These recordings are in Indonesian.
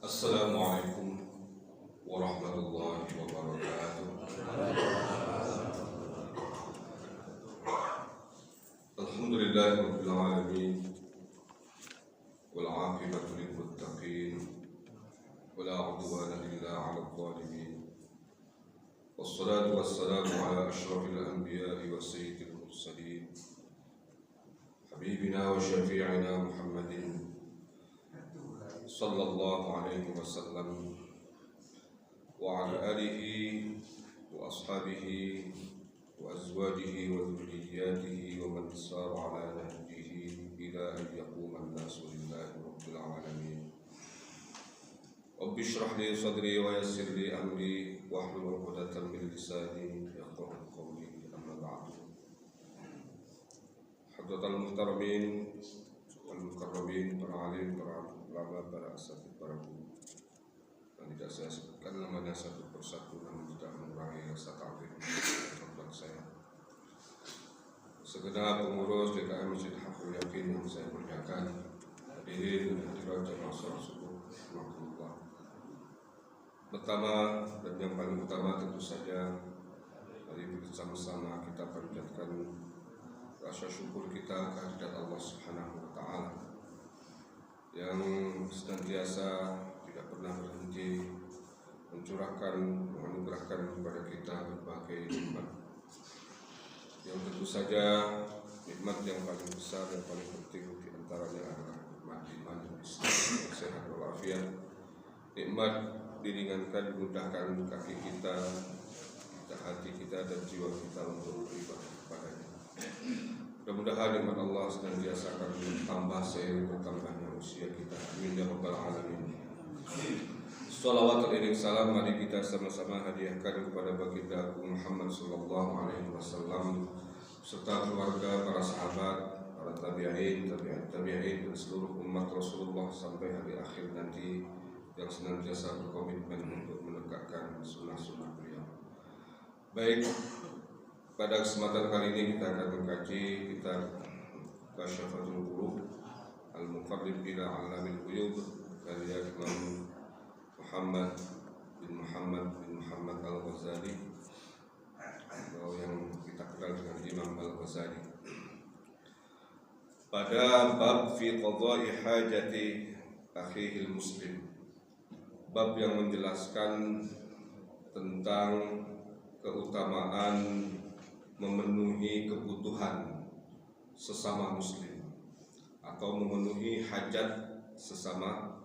Assalamualaikum warahmatullahi wabarakatuh. Alhamdulillahirabbil alamin wal 'aqibatu lil muttaqin wala 'udwana illa 'alal zalimin. Wassalatu wassalamu ala asyrafil anbiya'i wa sayyidil mursalin habibina wa syafi'ina Muhammadin sallallahu alaihi wasallam wa ala alihi wa ashabihi wa azwajihi wa dhurriyyatihi wa man sara ala nahjihi ila an yaquma an-nasu lillahi rabbil alamin. Rabbi shrah li sadri wa yassir li amri wahlul 'uqdatam min lisani yafqahu qawli. Amma ba'du. Hadratal muhtaramin wal mukarramin, para alim, para ulama, para asatidz, para guru. Dan tidak saya sebutkan namanya satu persatu, namun tidak mengurangi rasa ta'zim kepada saya. Segenap pengurus DKM Masjid Haqqul Yaqin yang saya muliakan, hadirin dan hadirat jamaah salat subuh rahmatullah. Pertama dan yang paling utama tentu saja, mari bersama-sama kita panjatkan rasa syukur kita kehadirat Allah Subhanahu wa taala yang senantiasa tidak pernah berhenti mencurahkan, menganugerahkan kepada kita berbagai nikmat. Yang tentu saja nikmat yang paling besar dan paling penting di antaranya adalah nikmat iman dan Islam, sehat walafiat. Nikmat diringankan, dimudahkan kaki kita, hati kita dan jiwa kita untuk beribadah kepadanya. Mudah-mudahan nikmat Allah senantiasa akan bertambah seiring bertambahnya usia kita. Amin ya rabbal alamin. Shalawat dan salam mari kita sama-sama hadiahkan kepada baginda Agung Muhammad sallallahu alaihi wasallam serta keluarga, para sahabat, para tabi'in, tabi'in dan seluruh umat Rasulullah sampai hari akhir nanti yang senantiasa berkomitmen untuk menegakkan sunnah-sunnah beliau. Baik, pada kesempatan kali ini kita akan mengkaji kitab Kasyafatul Qulub Al-Muqarrib ila 'Allamil Ghuyub karya Imam Muhammad bin Muhammad Al-Ghazali, atau yang kita kenal dengan Imam Al-Ghazali. Pada bab fi qada'i hajati akhihil muslim, bab yang menjelaskan tentang keutamaan memenuhi kebutuhan sesama muslim atau memenuhi hajat sesama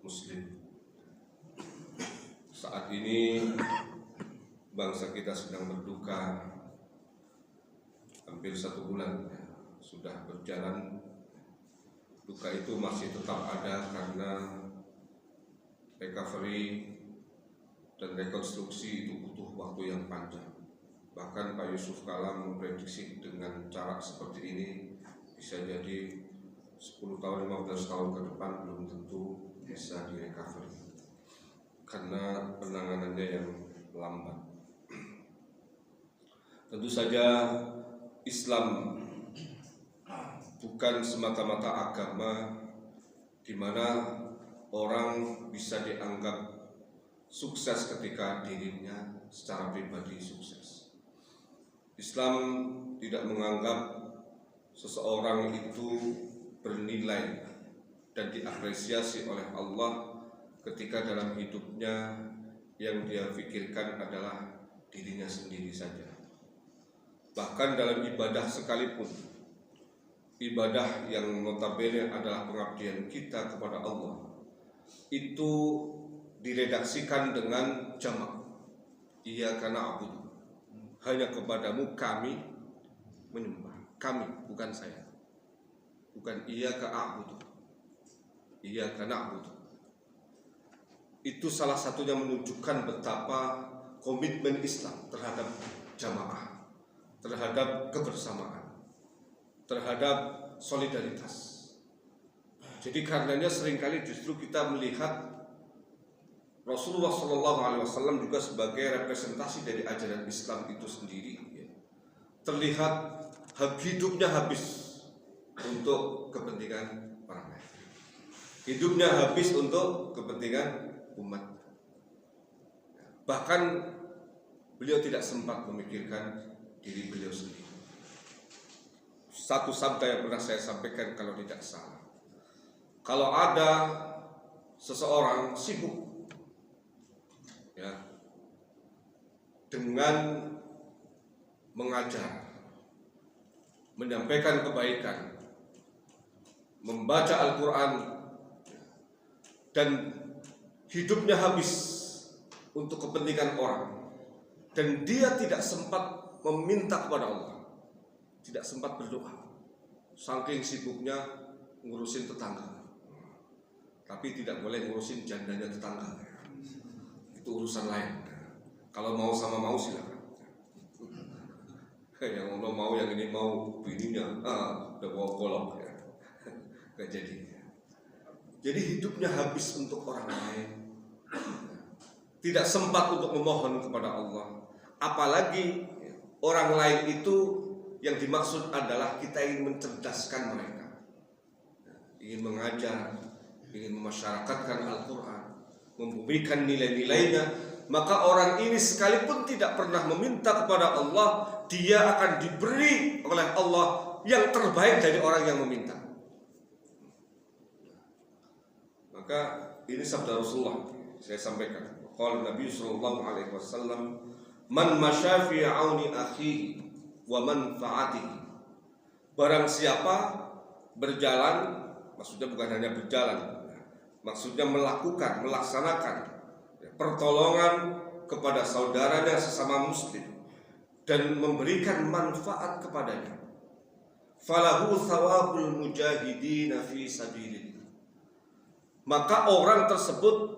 muslim. Saat ini bangsa kita sedang berduka, hampir 1 bulan sudah berjalan. Duka itu masih tetap ada karena recovery dan rekonstruksi itu butuh waktu yang panjang. Bahkan Pak Yusuf Kala memprediksi dengan cara seperti ini bisa jadi 10 tahun, 15 tahun ke depan belum tentu bisa direcovery karena penanganannya yang lambat. Tentu saja Islam bukan semata-mata agama di mana orang bisa dianggap sukses ketika dirinya secara pribadi sukses. Islam tidak menganggap seseorang itu bernilai dan diapresiasi oleh Allah ketika dalam hidupnya yang dia pikirkan adalah dirinya sendiri saja. Bahkan dalam ibadah sekalipun, ibadah yang notabene adalah pengabdian kita kepada Allah, itu diredaksikan dengan jamak. Iyyaka na'budu, hanya kepadamu kami menyembah. Kami, bukan saya. Bukan iyyaka a'budu, iyyaka na'budu. Itu salah satunya menunjukkan betapa komitmen Islam terhadap jamaah, terhadap kebersamaan, terhadap solidaritas. Jadi karenanya seringkali justru kita melihat Rasulullah SAW juga sebagai representasi dari ajaran Islam itu sendiri, terlihat hidupnya habis untuk kepentingan orang lain. Hidupnya habis untuk kepentingan umat. Bahkan beliau tidak sempat memikirkan diri beliau sendiri. Satu sabda yang pernah saya sampaikan kalau tidak salah, kalau ada seseorang sibuk ya dengan mengajar, menyampaikan kebaikan, membaca Al-Quran, dan hidupnya habis untuk kepentingan orang, dan dia tidak sempat meminta kepada Allah, tidak sempat berdoa, saking sibuknya ngurusin tetangga. Tapi tidak boleh ngurusin jandanya tetangga, itu urusan lain. Kalau mau sama mau silakan. Yang mau yang ini mau bininya, udah bawa golok ya, gak jadi. Jadi hidupnya habis untuk orang lain, tidak sempat untuk memohon kepada Allah. Apalagi orang lain itu yang dimaksud adalah kita ingin mencerdaskan mereka, ingin mengajar, ingin memasyarakatkan Al-Quran, membumikan nilai-nilainya. Maka orang ini sekalipun tidak pernah meminta kepada Allah, dia akan diberi oleh Allah yang terbaik dari orang yang meminta. Maka ini sabda Rasulullah, saya sampaikan. Qala Nabi sallallahu alaihi wasallam, "Man masya fi auni akhihi wa manfaatihi." Barang siapa berjalan, maksudnya bukan hanya berjalan, maksudnya melakukan, melaksanakan pertolongan kepada saudaranya sesama muslim dan memberikan manfaat kepadanya, falahu thawabul mujahidina fi sabilillah, maka orang tersebut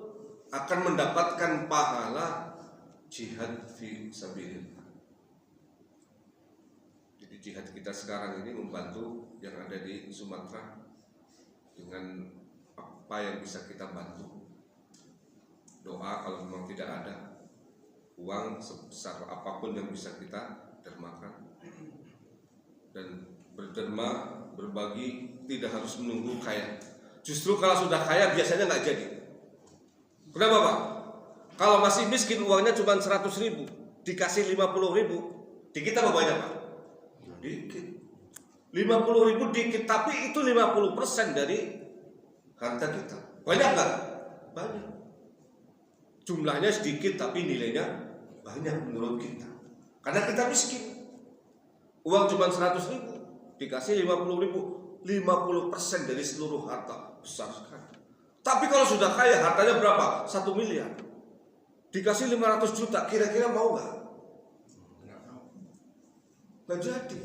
akan mendapatkan pahala jihad fi sabilillah. Jadi jihad kita sekarang ini membantu yang ada di Sumatera dengan apa yang bisa kita bantu. Doa kalau memang tidak ada, uang sebesar apapun yang bisa kita dermakan, dan berderma, berbagi, tidak harus menunggu kaya. Justru kalau sudah kaya biasanya nggak jadi. Kenapa Pak? Kalau masih miskin uangnya cuma 100.000, dikasih 50.000, dikit apa banyak Pak? Dikit. 50.000 dikit, tapi itu 50% dari harta kita. Banyak nggak? Banyak. Jumlahnya sedikit tapi nilainya banyak menurut kita. Karena kita miskin. Uang cuma 100.000, dikasih 50.000, 50% dari seluruh harta, besar sekali. Tapi kalau sudah kaya, hartanya berapa? 1 miliar, dikasih 500 juta, kira-kira mau nggak? Nggak jadi.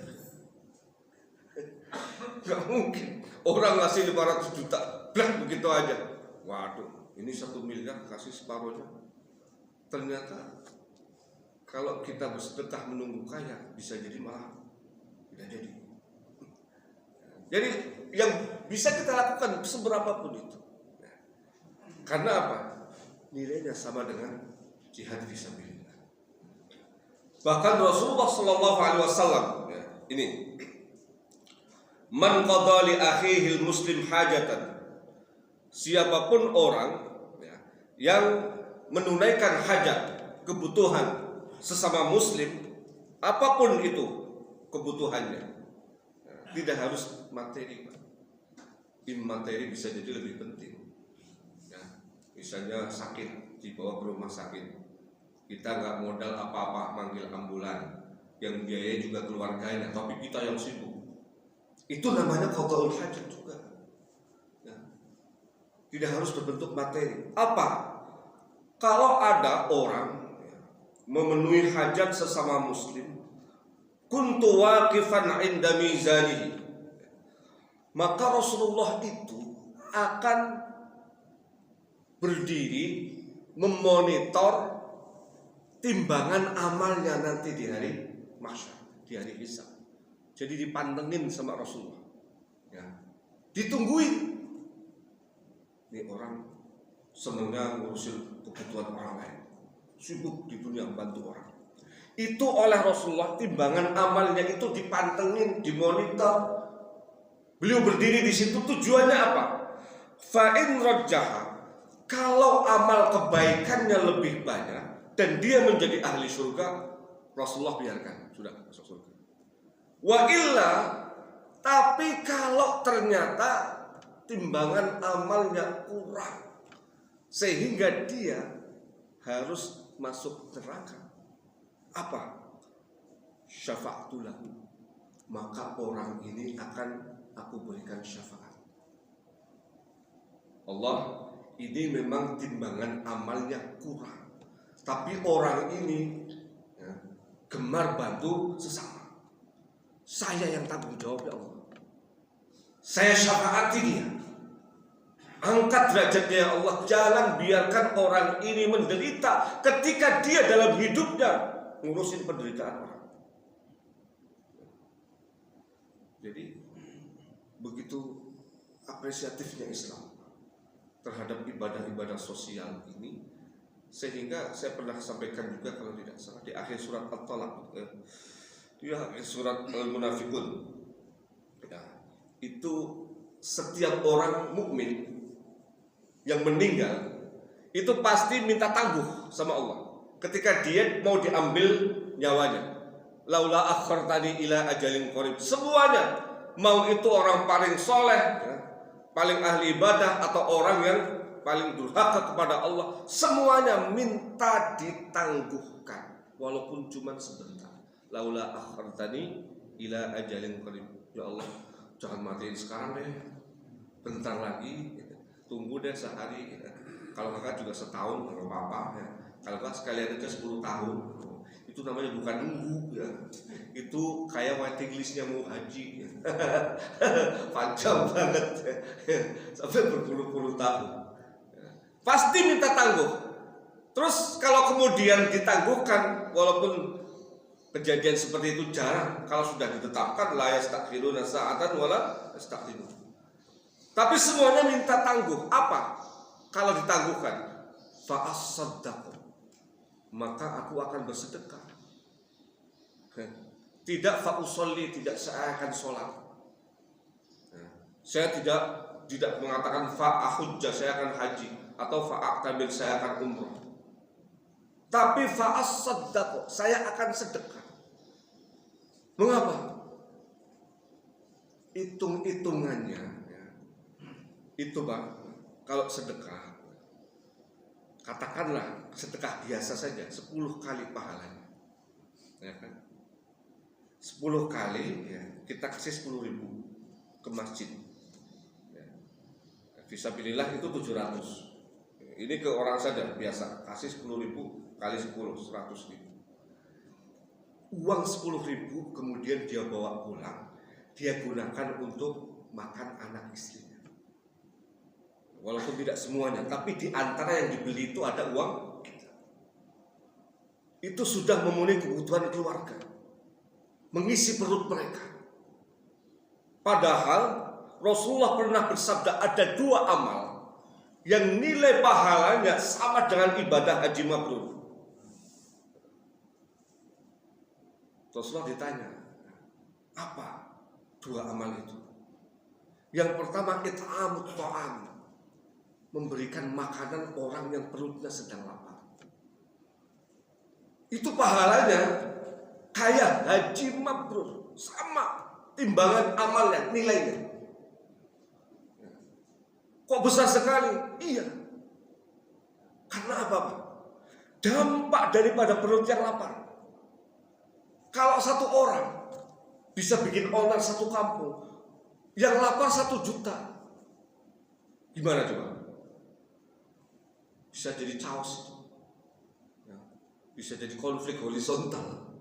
Nggak mungkin. Orang ngasih 500 juta, blah begitu aja. Waduh, ini 1 miliar kasih separuhnya. Ternyata kalau kita bersedekah menunggu kaya, bisa jadi malah tidak jadi. Jadi yang bisa kita lakukan seberapapun itu. Karena apa? Nilainya sama dengan jihad fisabilillah. Bahkan Rasulullah sallallahu alaihi wasallam ini, man qada li akhihi muslim hajatan, siapapun orang yang menunaikan hajat, kebutuhan sesama muslim, apapun itu kebutuhannya, tidak harus materi, materi bisa jadi lebih penting. Misalnya sakit, dibawa ke rumah sakit, kita nggak modal apa-apa, manggil ambulan, yang biaya juga keluarganya, tapi kita yang sibuk. Itu namanya qadaul hajat juga. Tidak harus berbentuk materi. Apa? Kalau ada orang memenuhi hajat sesama muslim, kuntu waqifan inda mizanihi, maka Rasulullah itu akan berdiri memonitor timbangan amalnya nanti di hari mahsyar, di hari hisab. Jadi dipantengin sama Rasulullah, ditungguin. Ini orang senangnya ngurusin kebutuhan orang lain, sibuk di dunia membantu orang. Itu oleh Rasulullah timbangan amalnya itu dipantengin, dimonitor. Beliau berdiri di situ, tujuannya apa? Fa in rajjaha, kalau amal kebaikannya lebih banyak dan dia menjadi ahli surga, Rasulullah biarkan, sudah masuk surga. Wa illa, tapi kalau ternyata timbangan amalnya kurang sehingga dia harus masuk neraka, apa? Syafa'tu lahu, maka orang ini akan aku berikan syafaat. Allah, ini memang timbangan amalnya kurang, tapi orang ini gemar bantu sesama. Saya yang tanggung jawab, ya Allah. Saya syafaati dia. Angkat derajatnya, ya Allah. Jangan biarkan orang ini menderita ketika dia dalam hidupnya ngurusin penderitaan orang. Jadi begitu apresiatifnya Islam terhadap ibadah-ibadah sosial ini, sehingga saya pernah sampaikan juga kalau tidak salah di akhir surat At-Talaq, di akhir surat Al-Munafiqun, ya, itu setiap orang mukmin yang meninggal itu pasti minta tangguh sama Allah ketika dia mau diambil nyawanya. Laula akhartani ila ajalin qarib. Semuanya, mau itu orang paling soleh, paling ahli ibadah, atau orang yang paling durhaka kepada Allah, semuanya minta ditangguhkan walaupun cuma sebentar. Laula akhartani ila ajalin qarib. Ya Allah, jangan matiin sekarang deh, bentar lagi, tunggu deh sehari, kalau kakak juga setahun nggak apa-apa ya. Kalau kakak sekalian aja 10 tahun, itu namanya bukan nunggu ya. Itu kayak waiting listnya mau haji ya. Panjang banget ya. Sampai berpuluh-puluh tahun ya. Pasti minta tangguh. Terus kalau kemudian ditangguhkan, walaupun kejadian seperti itu jarang, kalau sudah ditetapkan la yastakhiruna sa'atan wala yastakhirun. Tapi semuanya minta tangguh. Apa? Kalau ditangguhkan, fa as-saddaq, maka aku akan bersedekah. Tidak fa usolli, tidak saya akan sholat. Saya tidak mengatakan fa ahujja, saya akan haji, atau fa aqtabil, saya akan umrah. Tapi fa as-saddaq, saya akan sedekah. Mengapa? Hitung-hitungannya ya. Itu Pak, kalau sedekah, katakanlah sedekah biasa saja 10 kali pahalanya, ya kan? 10 kali ya, kita kasih 10.000 ke masjid ya. Fisabilillah itu 700. Ini ke orang saja biasa, kasih 10.000 kali 10, 100.000. Uang 10.000 kemudian dia bawa pulang, dia gunakan untuk makan anak istrinya. Walaupun tidak semuanya, tapi di antara yang dibeli itu ada uang kita. Itu sudah memenuhi kebutuhan keluarga, mengisi perut mereka. Padahal Rasulullah pernah bersabda ada 2 amal yang nilai pahalanya sama dengan ibadah haji mabrur. Rasulullah ditanya, apa 2 amal itu? Yang pertama, it'amut ta'am, memberikan makanan orang yang perutnya sedang lapar. Itu pahalanya kayak haji mabrur, sama timbangan amalnya, nilainya. Kok besar sekali? Iya. Karena apa? Dampak daripada perut yang lapar. Kalau 1 orang bisa bikin onar 1 kampung, yang lapar 1 juta, gimana coba? Bisa jadi chaos, bisa jadi konflik horizontal,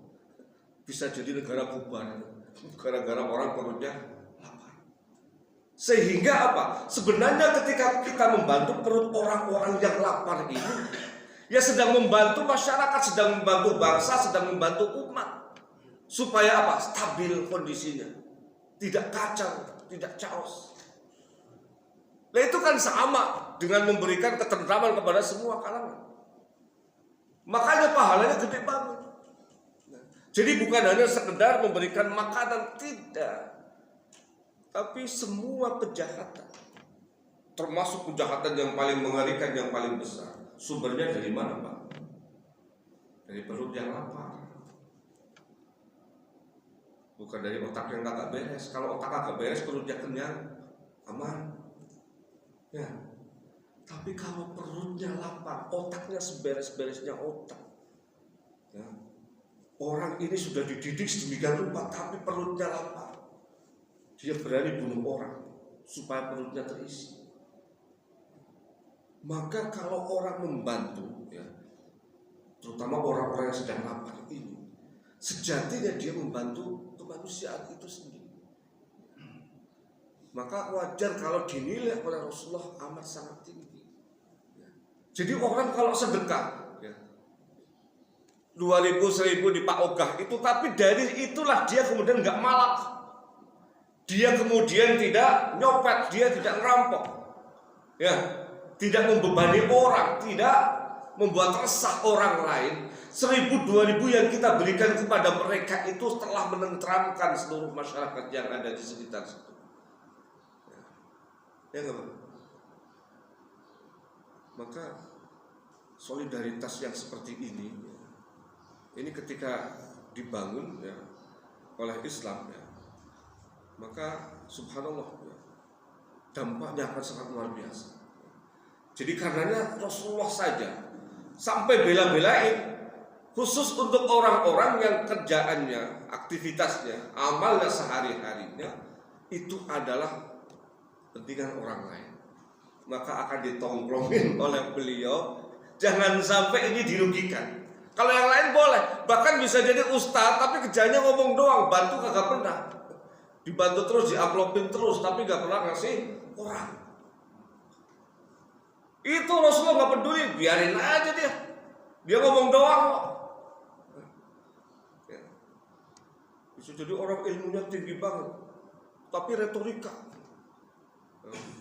bisa jadi negara bubar gara-gara orang perutnya lapar. Sehingga apa? Sebenarnya ketika kita membantu perut orang-orang yang lapar ini, ya sedang membantu masyarakat, sedang membantu bangsa, sedang membantu umat. Supaya apa? Stabil kondisinya, tidak kacau, tidak chaos. Nah itu kan sama dengan memberikan ketentraman kepada semua kalangan. Makanya pahalanya gede banget. Jadi bukan hanya sekedar memberikan makanan, tidak, tapi semua kejahatan, termasuk kejahatan yang paling mengerikan, yang paling besar. Sumbernya dari mana, Pak? Dari perut yang lapar. Bukan dari otak yang agak beres. Kalau otak agak beres, perutnya kenyang, aman. Ya. Tapi kalau perutnya lapar, otaknya seberes-beresnya otak. Ya. Orang ini sudah dididik sedemikian rupa, tapi perutnya lapar. Dia berani bunuh orang supaya perutnya terisi. Maka kalau orang membantu, ya, terutama orang-orang yang sedang lapar ini, sejatinya dia membantu kemanusiaan itu sendiri. Maka wajar kalau dinilai oleh Rasulullah amat sangat tinggi. Jadi orang kalau sedekah, ya, 2.000, 1.000 di Pak Ogah itu, tapi dari itulah dia kemudian nggak malak. Dia kemudian tidak nyopet, dia tidak ngerampok, ya, tidak membebani orang, tidak membuat resah orang lain. 1.000, 2.000 yang kita berikan kepada mereka itu telah menenteramkan seluruh masyarakat yang ada di sekitar situ. Ya enggak, Pak? Maka solidaritas yang seperti ini ketika dibangun, ya, oleh Islam, ya, maka subhanallah, ya, dampaknya akan sangat luar biasa. Jadi karenanya Rasulullah saja sampai bela-belain khusus untuk orang-orang yang kerjaannya, aktivitasnya, amalnya sehari-harinya itu adalah kepentingan orang lain, maka akan ditongkrongin oleh beliau. Jangan sampai ini dirugikan. Kalau yang lain boleh, bahkan bisa jadi ustadz tapi kerjanya ngomong doang, bantu kagak pernah. Dibantu terus, diaplopin terus, tapi gak pernah ngasih orang. Itu Rasulullah gak peduli, biarin aja dia ngomong doang kok. Ya. Bisa jadi orang ilmunya tinggi banget, tapi retorika,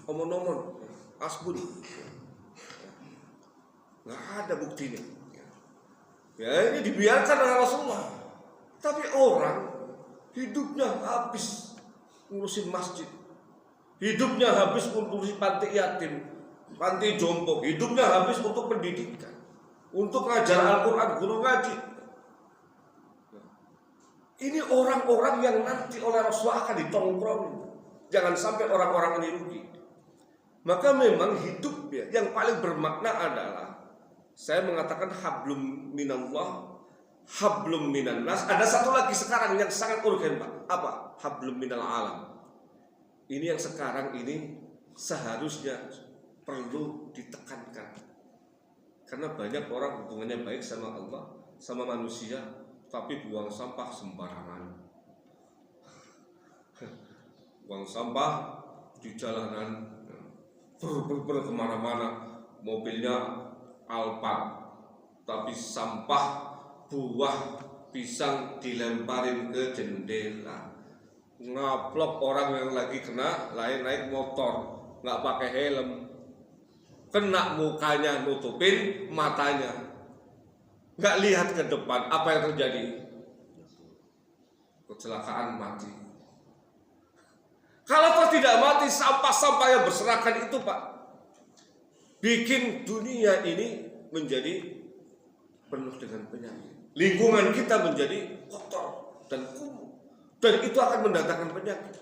omong-omong, asbun, gak ada buktinya. Ya, ini dibiarkan oleh Rasulullah. Tapi orang hidupnya habis ngurusin masjid, hidupnya habis ngurusin panti yatim, panti jompo, hidupnya habis untuk pendidikan, untuk ngajar Al-Quran, guru ngaji. Ini orang-orang yang nanti oleh Rasulullah akan ditongkrongin. Jangan sampai orang-orang ini rugi. Maka memang hidup, ya, yang paling bermakna adalah, saya mengatakan hablum minallah, hablum minan nas. Ada satu lagi sekarang yang sangat urgen, Pak. Apa? Hablum minal alam. Ini yang sekarang ini seharusnya perlu ditekankan. Karena banyak orang hubungannya baik sama Allah, sama manusia, tapi buang sampah sembarangan. Buang sampah di jalanan, ber kemana-mana, mobilnya Alphard, tapi sampah buah pisang dilemparin ke jendela. Ngaplok orang yang lagi kena naik motor, nggak pakai helm, kena mukanya, nutupin matanya, nggak lihat ke depan. Apa yang terjadi? Kecelakaan, mati. Kalau toh tidak mati, sampah-sampah yang berserakan itu, Pak, bikin dunia ini menjadi penuh dengan penyakit. Lingkungan kita menjadi kotor dan kumuh, dan itu akan mendatangkan penyakit.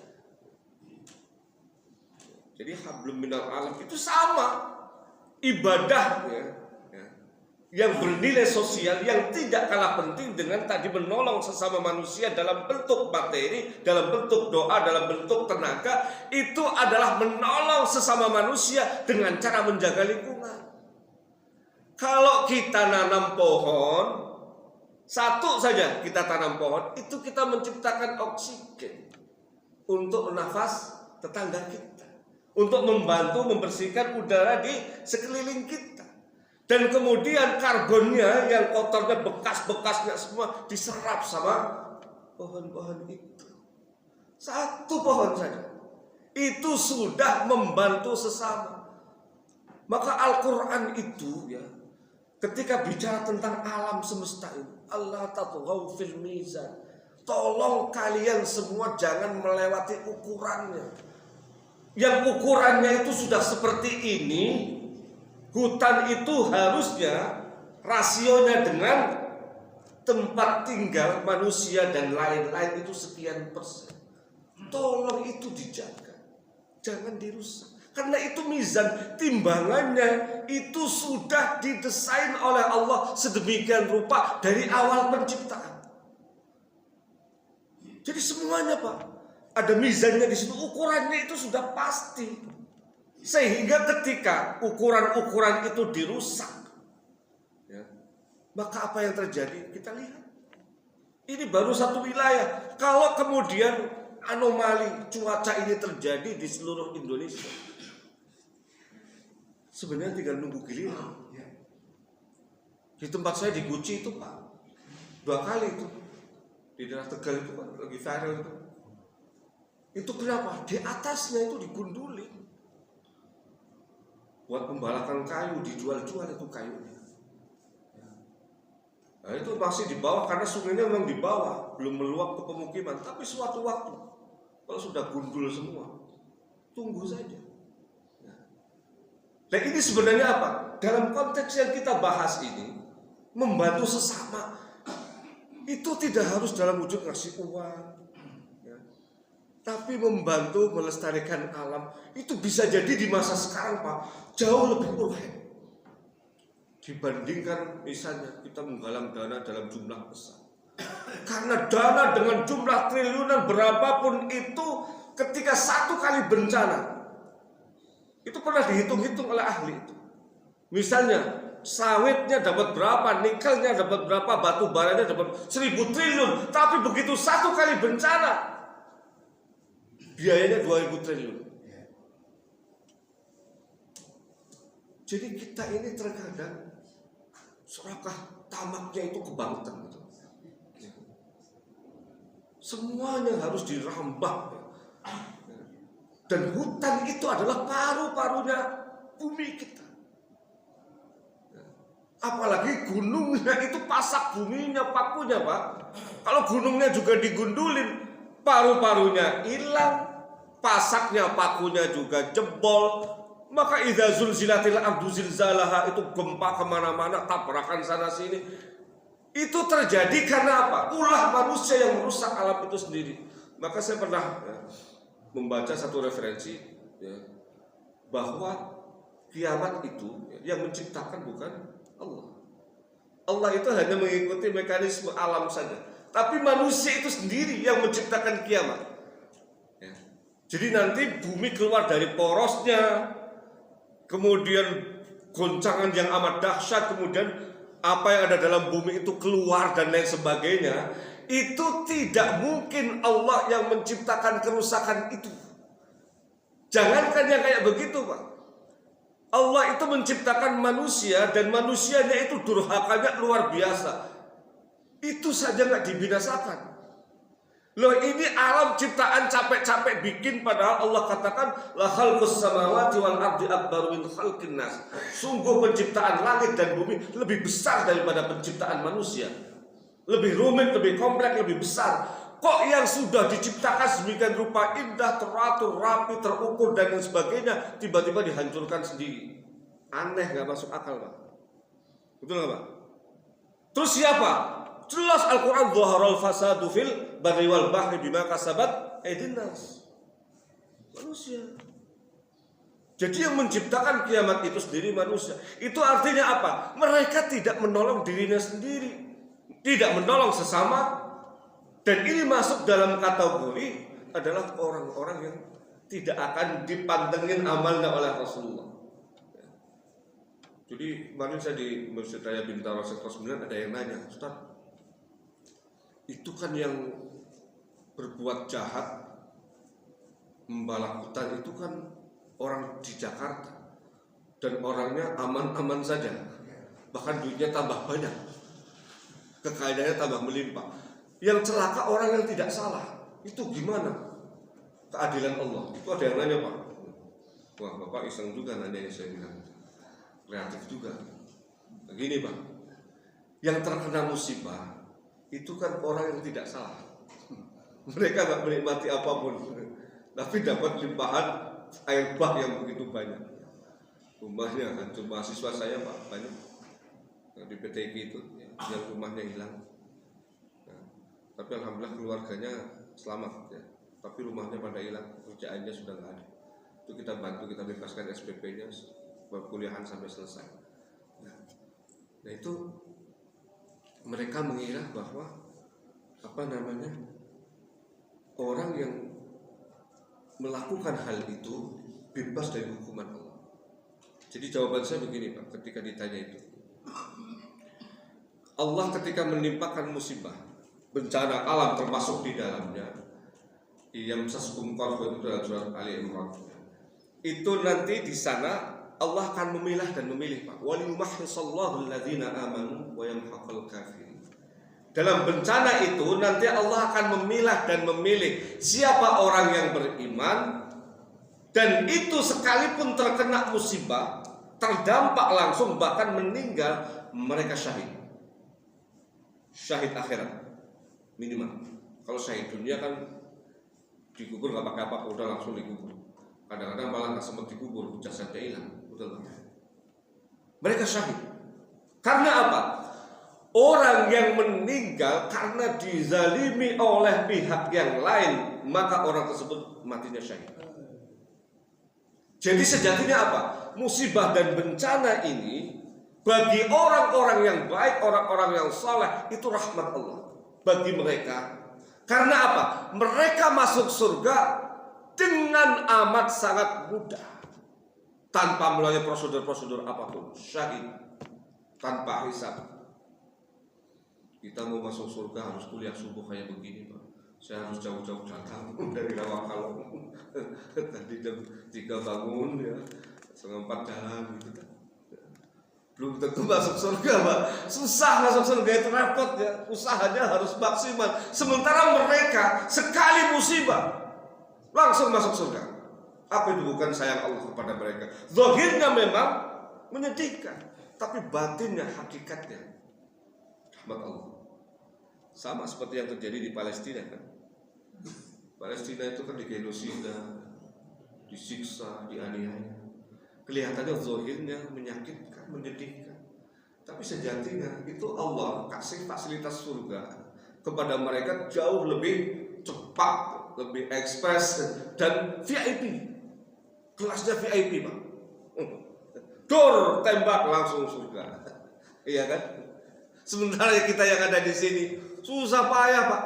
Jadi hablum minal alam itu sama ibadah, ya, yang bernilai sosial, yang tidak kalah penting dengan tadi menolong sesama manusia dalam bentuk materi, dalam bentuk doa, dalam bentuk tenaga. Itu adalah menolong sesama manusia dengan cara menjaga lingkungan. Kalau kita nanam pohon, satu saja kita tanam pohon, itu kita menciptakan oksigen untuk nafas tetangga kita, untuk membantu membersihkan udara di sekeliling kita. Dan kemudian karbonnya yang kotornya, bekas-bekasnya semua diserap sama pohon-pohon itu. Satu pohon saja itu sudah membantu sesama. Maka Al-Quran itu, ya, ketika bicara tentang alam semesta ini, Allah tatghaw fil mizan, tolong kalian semua jangan melewati ukurannya. yang ukurannya itu sudah seperti ini, hutan itu harusnya rasionya dengan tempat tinggal manusia dan lain-lain itu sekian persen. Tolong itu dijaga, jangan dirusak. Karena itu mizan, timbangannya itu sudah didesain oleh Allah sedemikian rupa dari awal penciptaan. Jadi semuanya Pak, ada mizannya di situ, ukurannya itu sudah pasti. Sehingga ketika ukuran-ukuran itu dirusak, ya, maka apa yang terjadi? Kita lihat. Ini baru satu wilayah. Kalau kemudian anomali cuaca ini terjadi di seluruh Indonesia, sebenarnya tinggal nunggu giliran. Di tempat saya di Guci itu Pak, 2 kali itu. Di daerah Tegal itu Pak, lagi viral itu. Itu kenapa? Di atasnya itu digundulin. Buat pembalakan kayu, dijual-jual itu kayunya. Nah itu masih di bawah karena sungainya memang di bawah, belum meluap ke pemukiman. Tapi suatu waktu, kalau sudah gundul semua, tunggu saja. Nah ini sebenarnya apa? Dalam konteks yang kita bahas ini, membantu sesama itu tidak harus dalam wujud ngasih uang, ya, tapi membantu melestarikan alam. Itu bisa jadi di masa sekarang Pak jauh lebih urgen dibandingkan misalnya kita menggalang dana dalam jumlah besar. Karena dana dengan jumlah triliunan berapapun itu, ketika satu kali bencana, itu pernah dihitung-hitung oleh ahli itu. Misalnya sawitnya dapat berapa, nikelnya dapat berapa, batu baranya dapat 1000 triliun. Tapi begitu satu kali bencana, biayanya 2000 triliun. Jadi kita ini terkadang serakah tamaknya itu kebangetan gitu. Semuanya harus dirambah. Dan hutan itu adalah paru-parunya bumi kita. Apalagi gunungnya itu pasak buminya, pakunya Pak. Kalau gunungnya juga digundulin, paru-parunya hilang, pasaknya, pakunya juga jebol. Maka idza zulzilatil ardu zilzalaha, itu gempa kemana-mana, tabrakan sana sini. Itu terjadi karena apa? Ulah manusia yang merusak alam itu sendiri. Maka saya pernah membaca satu referensi, ya, bahwa kiamat itu yang menciptakan bukan Allah. Allah itu hanya mengikuti mekanisme alam saja. Tapi manusia itu sendiri yang menciptakan kiamat. Ya. Jadi nanti bumi keluar dari porosnya, kemudian goncangan yang amat dahsyat, kemudian apa yang ada dalam bumi itu keluar dan lain sebagainya. Itu tidak mungkin Allah yang menciptakan kerusakan itu. Jangankan yang kayak begitu Pak. Allah itu menciptakan manusia dan manusianya itu durhakanya luar biasa. Itu saja nggak dibinasakan. Loh ini alam ciptaan capek-capek bikin, padahal Allah katakan la khalqus samawati wal ardi akbar min khalqin nas. Sungguh penciptaan langit dan bumi lebih besar daripada penciptaan manusia. Lebih rumit, lebih kompleks, lebih besar. Kok yang sudah diciptakan sedemikian rupa indah, teratur, rapi, terukur dan lain sebagainya tiba-tiba dihancurkan sendiri? Aneh, nggak masuk akal Pak. Betul nggak Pak? Terus siapa? Jelas Al-Quran, zaharal fasadu fil barri wal bahri bima kasabat aydin nas. Manusia. Jadi yang menciptakan kiamat itu sendiri manusia. Itu artinya apa? Mereka tidak menolong dirinya sendiri, tidak menolong sesama. Dan ini masuk dalam kategori adalah orang-orang yang tidak akan dipantengin amalnya oleh Rasulullah. Jadi kemarin saya di Masjid Raya Bintaro Sektor 9 ada yang nanya, Ustaz, itu kan yang berbuat jahat membalak hutan itu kan orang di Jakarta dan orangnya aman-aman saja, bahkan duitnya tambah banyak, kekayaannya tambah melimpah. Yang celaka orang yang tidak salah. Itu gimana keadilan Allah? Itu ada yang nanya Pak. Wah Bapak iseng juga nanya, saya bilang kreatif juga. Begini Pak, yang terkena musibah itu kan orang yang tidak salah. Mereka gak menikmati apapun, tapi dapat limpahan air bah yang begitu banyak. Rumahnya hancur, mahasiswa saya Pak banyak di PTG itu yang rumahnya hilang. Nah, tapi alhamdulillah keluarganya selamat ya. Tapi rumahnya pada hilang, kerjaannya sudah nggak ada. Itu kita bantu, kita bebaskan SPP-nya, perkuliahan sampai selesai. Nah itu mereka mengira bahwa orang yang melakukan hal itu bebas dari hukuman Allah. Jadi jawaban saya begini Pak, ketika ditanya itu, Allah ketika menimpakan musibah, bencana alam termasuk di dalamnya, yamsaskum qarhun itu dalam surat Ali Imran, itu nanti di sana Allah akan memilah dan memilih Pak. Waliyumahhisallahu alladzina amanu wa yamhaqal kafirin. Dalam bencana itu nanti Allah akan memilah dan memilih siapa orang yang beriman, dan itu sekalipun terkena musibah, terdampak langsung bahkan meninggal, mereka syahid. Syahid akhirat minimal. Kalau syahid dunia kan dikubur nggak pakai apa-apa, udah langsung dikubur. Kadang-kadang malah nggak sempat dikubur, jasadnya hilang. Betul. Mereka syahid. Karena apa? Orang yang meninggal karena dizalimi oleh pihak yang lain, maka orang tersebut matinya syahid. Jadi sejatinya apa? Musibah dan bencana ini bagi orang-orang yang baik, orang-orang yang saleh itu rahmat Allah bagi mereka. Karena apa? Mereka masuk surga dengan amat sangat mudah, tanpa melalui prosedur-prosedur apapun, syahid tanpa hisab. Kita mau masuk surga harus kuliah subuh kayak begini Pak. Saya harus jauh-jauh datang dari Lawakalo. Tadi jam 3 bangun ya, 3:30 jalan gitu kan. Belum tentu masuk surga Pak. Susah masuk surga itu, repot ya. Usahanya harus maksimal. Sementara mereka sekali musibah langsung masuk surga. Apa itu bukan sayang Allah kepada mereka? Zahirnya memang menyedihkan, tapi batinnya, hakikatnya rahmat Allah. Sama seperti yang terjadi di Palestina kan. Palestina itu kan digenosida, disiksa, dianiaya. Kelihatannya zahirnya menyakitkan, menyedihkan, tapi sejatinya itu Allah kasih fasilitas surga kepada mereka jauh lebih cepat, lebih ekspres dan VIP. Kelasnya VIP Pak. Dor tembak langsung surga. Iya kan? Sementara kita yang ada di sini susah payah Pak.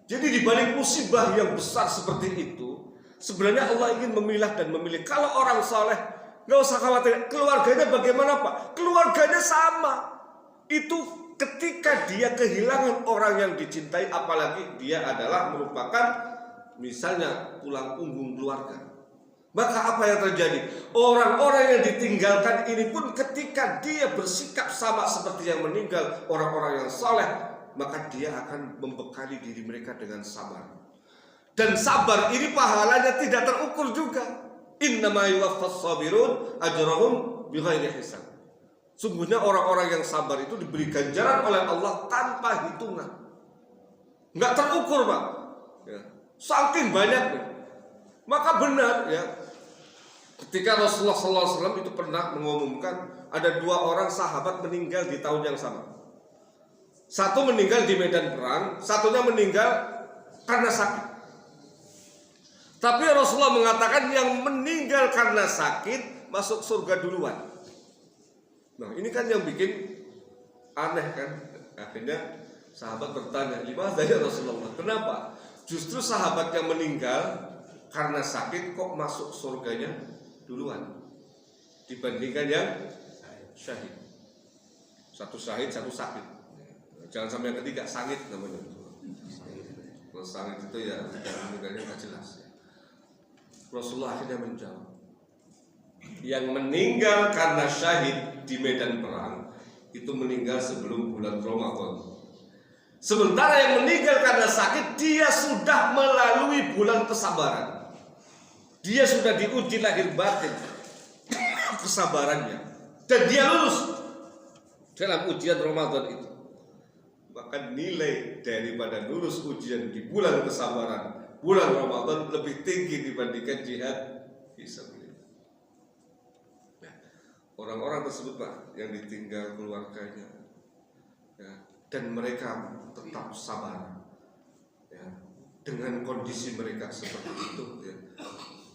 Jadi di balik musibah yang besar seperti itu, sebenarnya Allah ingin memilah dan memilih. Kalau orang saleh nggak usah khawatir. Keluarganya bagaimana Pak? Keluarganya sama. Itu ketika dia kehilangan orang yang dicintai, apalagi dia adalah merupakan misalnya tulang punggung keluarga, maka apa yang terjadi? Orang-orang yang ditinggalkan ini pun ketika dia bersikap sama seperti yang meninggal, orang-orang yang saleh, maka dia akan membekali diri mereka dengan sabar. Dan sabar ini pahalanya tidak terukur juga. Innama yuwaffas sabirun ajrahum bighairi hisab. Sungguhnya orang-orang yang sabar itu diberi ganjaran oleh Allah tanpa hitungan. Enggak terukur Pak ya. Saking banyaknya. Maka benar ya, ketika Rasulullah SAW itu pernah mengumumkan ada 2 orang sahabat meninggal di tahun yang sama. Satu meninggal di medan perang, satunya meninggal karena sakit. Tapi Rasulullah mengatakan yang meninggal karena sakit masuk surga duluan. Nah ini kan yang bikin aneh kan. Akhirnya sahabat bertanya, "Limadza ya Rasulullah? Kenapa justru sahabat yang meninggal karena sakit kok masuk surganya duluan dibandingkan yang syahid?" Satu syahid, satu sakit. Jangan sampai yang ketiga sangit namanya. Kalau sangit itu ya meninggalnya nggak jelas. Rasulullah akhirnya menjawab, yang meninggal karena syahid di medan perang itu meninggal sebelum bulan Ramadan. Sementara yang meninggal karena sakit, dia sudah melalui bulan kesabaran. Dia sudah diuji lahir batin kesabarannya, dan dia lulus dalam ujian Ramadan itu. Maka nilai daripada lulus ujian di bulan kesabaran bulan Ramadan lebih tinggi dibandingkan jihad fisabilillah. Nah, orang-orang tersebut Pak yang ditinggal keluarganya, ya, dan mereka tetap sabar, ya, dengan kondisi mereka seperti itu, ya,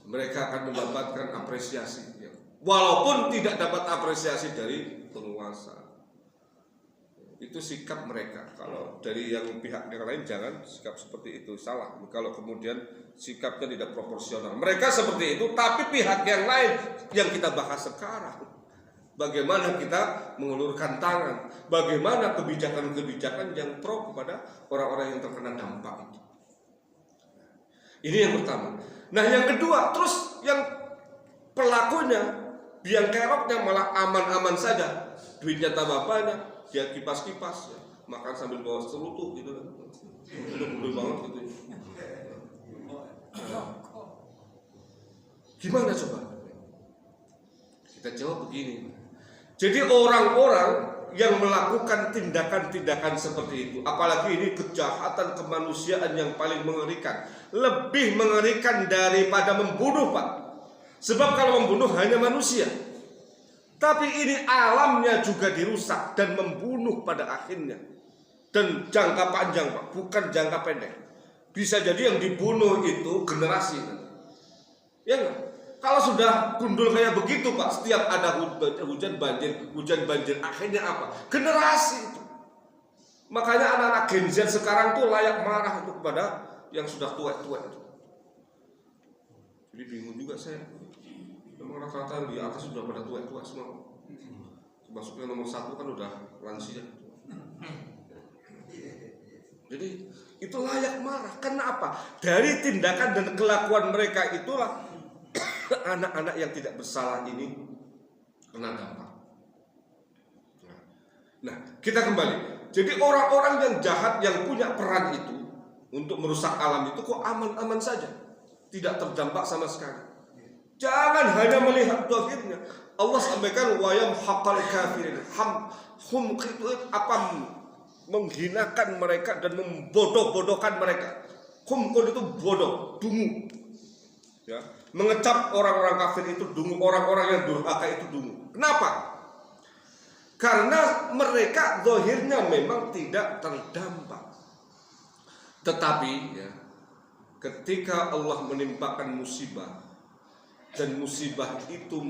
mereka akan mendapatkan apresiasi, ya, walaupun tidak dapat apresiasi dari penguasa. Itu sikap mereka. Kalau dari yang pihak yang lain jangan sikap seperti itu, salah. Kalau kemudian sikapnya tidak proporsional, mereka seperti itu, tapi pihak yang lain yang kita bahas sekarang, bagaimana kita mengulurkan tangan, bagaimana kebijakan-kebijakan yang pro kepada orang-orang yang terkena dampak itu. Ini yang pertama. Nah yang kedua, terus yang pelakunya, biang keroknya malah aman-aman saja, duitnya tambah banyak, dia kipas-kipas, ya, makan sambil bawa serutuh gitu kan, udah banget gitu. Gimana coba? Kita jawab begini. Jadi orang-orang yang melakukan tindakan-tindakan seperti itu, apalagi ini kejahatan kemanusiaan yang paling mengerikan, lebih mengerikan daripada membunuh Pak. Sebab kalau membunuh hanya manusia, tapi ini alamnya juga dirusak dan membunuh pada akhirnya. Dan jangka panjang Pak, bukan jangka pendek. Bisa jadi yang dibunuh itu generasi. Ya enggak? Kalau sudah gundul kayak begitu Pak, setiap ada hujan banjir, akhirnya apa? Generasi itu. Makanya anak-anak Gen Z sekarang tuh layak marah itu kepada yang sudah tua-tua itu. Jadi bingung juga saya. Memang rata-rata di atas sudah pada tua-tua semua. Masuknya nomor 1 kan udah lansia. Jadi itu layak marah. Karena apa? Dari tindakan dan kelakuan mereka itulah anak-anak yang tidak bersalah ini kena dampak. Nah, kita kembali. Jadi orang-orang yang jahat yang punya peran itu untuk merusak alam itu kok aman-aman saja, tidak terdampak sama sekali. Jangan hanya melihat dohirnya. Allah sampaikan wayam hakal kafirin. Hum itu apa? Menghinakan mereka dan membodoh-bodohkan mereka. Hum itu bodoh, dungu. Ya, mengecap orang-orang kafir itu dungu, orang-orang yang durhaka itu dungu. Kenapa? Karena mereka dohirnya memang tidak terdampak. Tetapi ya, ketika Allah menimpakan musibah, dan musibah itu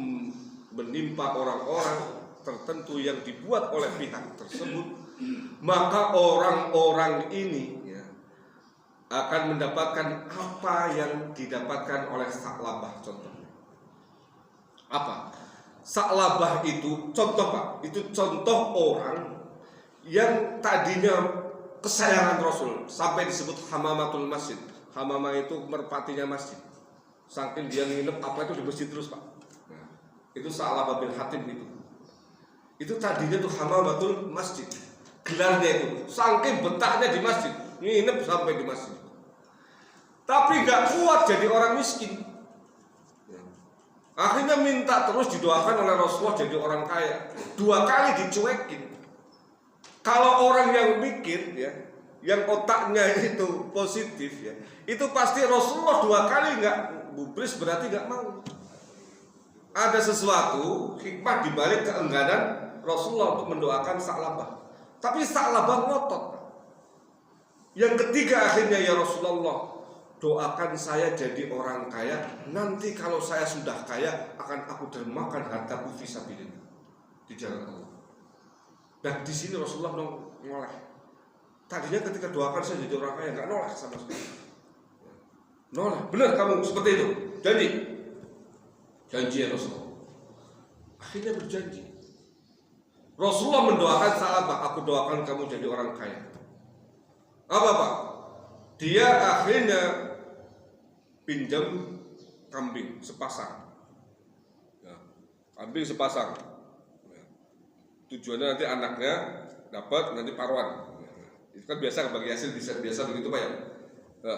menimpa orang-orang tertentu yang dibuat oleh pihak tersebut, maka orang-orang ini ya, akan mendapatkan apa yang didapatkan oleh Sa'labah. Contohnya apa? Sa'labah itu contoh Pak, itu contoh orang yang tadinya kesayangan Rasul, sampai disebut hamamatul masjid. Hamamah itu merpatinya masjid. Saking dia nginep apa itu di masjid terus Pak. Nah, itu Sa'labah bin Hatib itu. Itu tadinya tuh hamamatul masjid. Gelarnya itu saking betahnya di masjid, nginep sampai di masjid. Tapi gak kuat jadi orang miskin. Akhirnya minta terus didoakan oleh Rasulullah jadi orang kaya. 2 kali dicuekin. Kalau orang yang mikir ya, yang otaknya itu positif ya, itu pasti Rasulullah 2 kali nggak gubris, berarti nggak mau. Ada sesuatu hikmah dibalik keengganan Rasulullah untuk mendoakan Sa'labah. Tapi Sa'labah ngotot. Yang ketiga akhirnya, ya Rasulullah, doakan saya jadi orang kaya. Nanti kalau saya sudah kaya akan aku dermakan hartaku fisabilillah di jalan Allah. Dan di sini Rasulullah noleh. Tadinya ketika doakan saya jadi orang kaya nggak noleh sama sekali. Noleh, benar kamu seperti itu. Janji ya Rasulullah. Akhirnya berjanji. Rasulullah mendoakan Sa'labah, aku doakan kamu jadi orang kaya. Apa Pak? Dia akhirnya pinjam kambing sepasang. Ya, kambing sepasang. Ya. Tujuannya nanti anaknya dapat nanti paruan. Ya. Itu kan biasa bagi hasil biasa begitu Pak ya. Ya.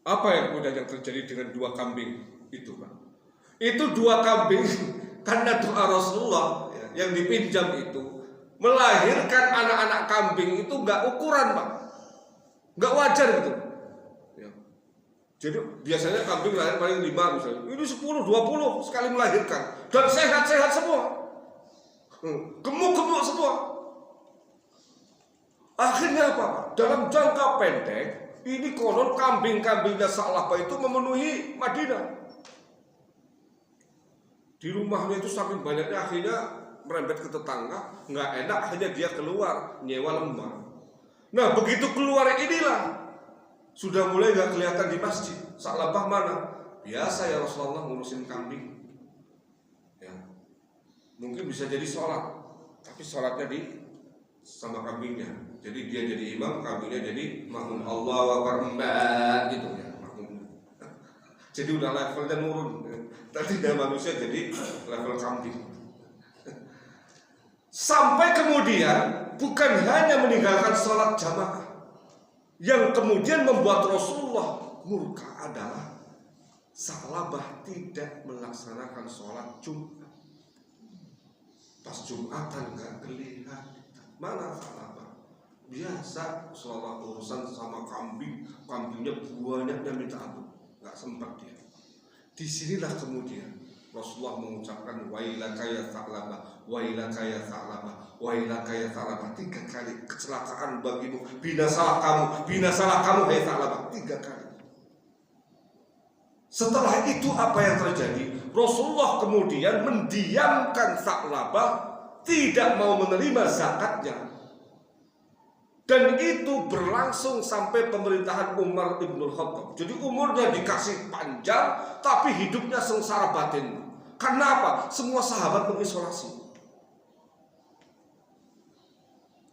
Apa yang kemudian yang terjadi dengan 2 kambing itu Pak? Itu 2 kambing karena doa Rasulullah ya, yang dipinjam itu melahirkan anak-anak kambing itu nggak ukuran Pak, nggak wajar gitu. Ya. Jadi biasanya kambing lahir paling 5 misalnya. Ini 10, 20 sekali melahirkan. Dan sehat-sehat semua. Gemuk-gemuk semua. Akhirnya apa? Dalam jangka pendek, ini konon kambing-kambingnya Sa'labah itu memenuhi Madinah. Di rumahnya itu saking banyaknya, akhirnya merembet ke tetangga. Nggak enak, akhirnya dia keluar nyewa lembar. Nah begitu keluar inilah sudah mulai nggak kelihatan di masjid. Sa'labah mana? Biasa ya Rasulullah ngurusin kambing. Ya, mungkin bisa jadi sholat, tapi sholatnya di sama kambingnya. Jadi dia jadi imam, kambingnya jadi makmum. Allahu Akbar gitu ya, makmum. Jadi udah levelnya nurun. Tadi dia manusia jadi level kambing. Sampai kemudian bukan hanya meninggalkan sholat jamaah, yang kemudian membuat Rasulullah murka adalah Sa'labah tidak melaksanakan sholat Jumat. Pas Jumatan gak kelihatan. Mana Sa'labah? Biasa sholat urusan sama kambing, kambingnya banyaknya minta ampun, gak sempat dia. Disinilah kemudian Rasulullah mengucapkan wailaka ya Sa'labah, wailaka ya Sa'labah, wailaka ya Sa'labah 3 kali. Kecelakaan bagimu, binasalah kamu hai Sa'labah 3 kali. Setelah itu apa yang terjadi? Rasulullah kemudian mendiamkan Sa'labah, tidak mau menerima zakatnya. Dan itu berlangsung sampai pemerintahan Umar ibn Khattab. Jadi umurnya dikasih panjang, tapi hidupnya sengsara batin. Kenapa? Semua sahabat mengisolasi.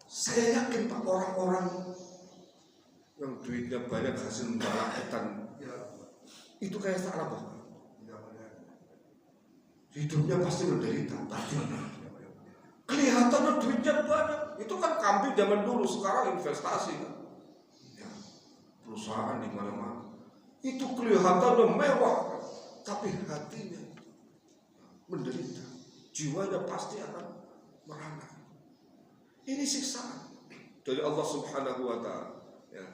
Saya yakin Pak, orang-orang yang duitnya banyak hasil membalakan itu kayak Sa'labah. Hidupnya pasti menderita batin. Kelihatannya duitnya banyak. Itu kan kambing zaman dulu, sekarang investasi kan. Ya, perusahaan di mana-mana. Itu kelihatannya mewah, tapi hatinya menderita. Jiwanya pasti akan merana. Ini siksaan dari Allah Subhanahu wa Ta'ala. Ya.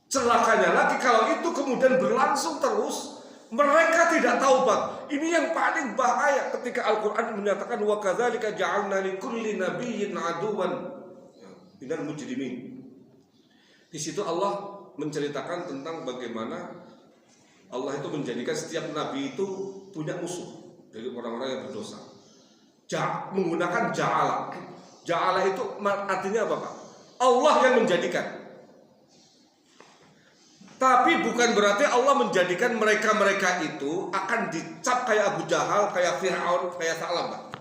Celakanya lagi kalau itu kemudian berlangsung terus, mereka tidak taubat. Ini yang paling bahaya ketika Al-Quran menyatakan wa kadzalika ja'alna likulli nabiyyin aduwan minal mujrimin. Di situ Allah menceritakan tentang bagaimana Allah itu menjadikan setiap nabi itu punya musuh dari orang-orang yang berdosa. Menggunakan ja'ala. Ja'ala itu artinya apa, Pak? Allah yang menjadikan. Tapi bukan berarti Allah menjadikan mereka-mereka itu akan dicap kayak Abu Jahal, kayak Fir'aun, kayak Sa'labah.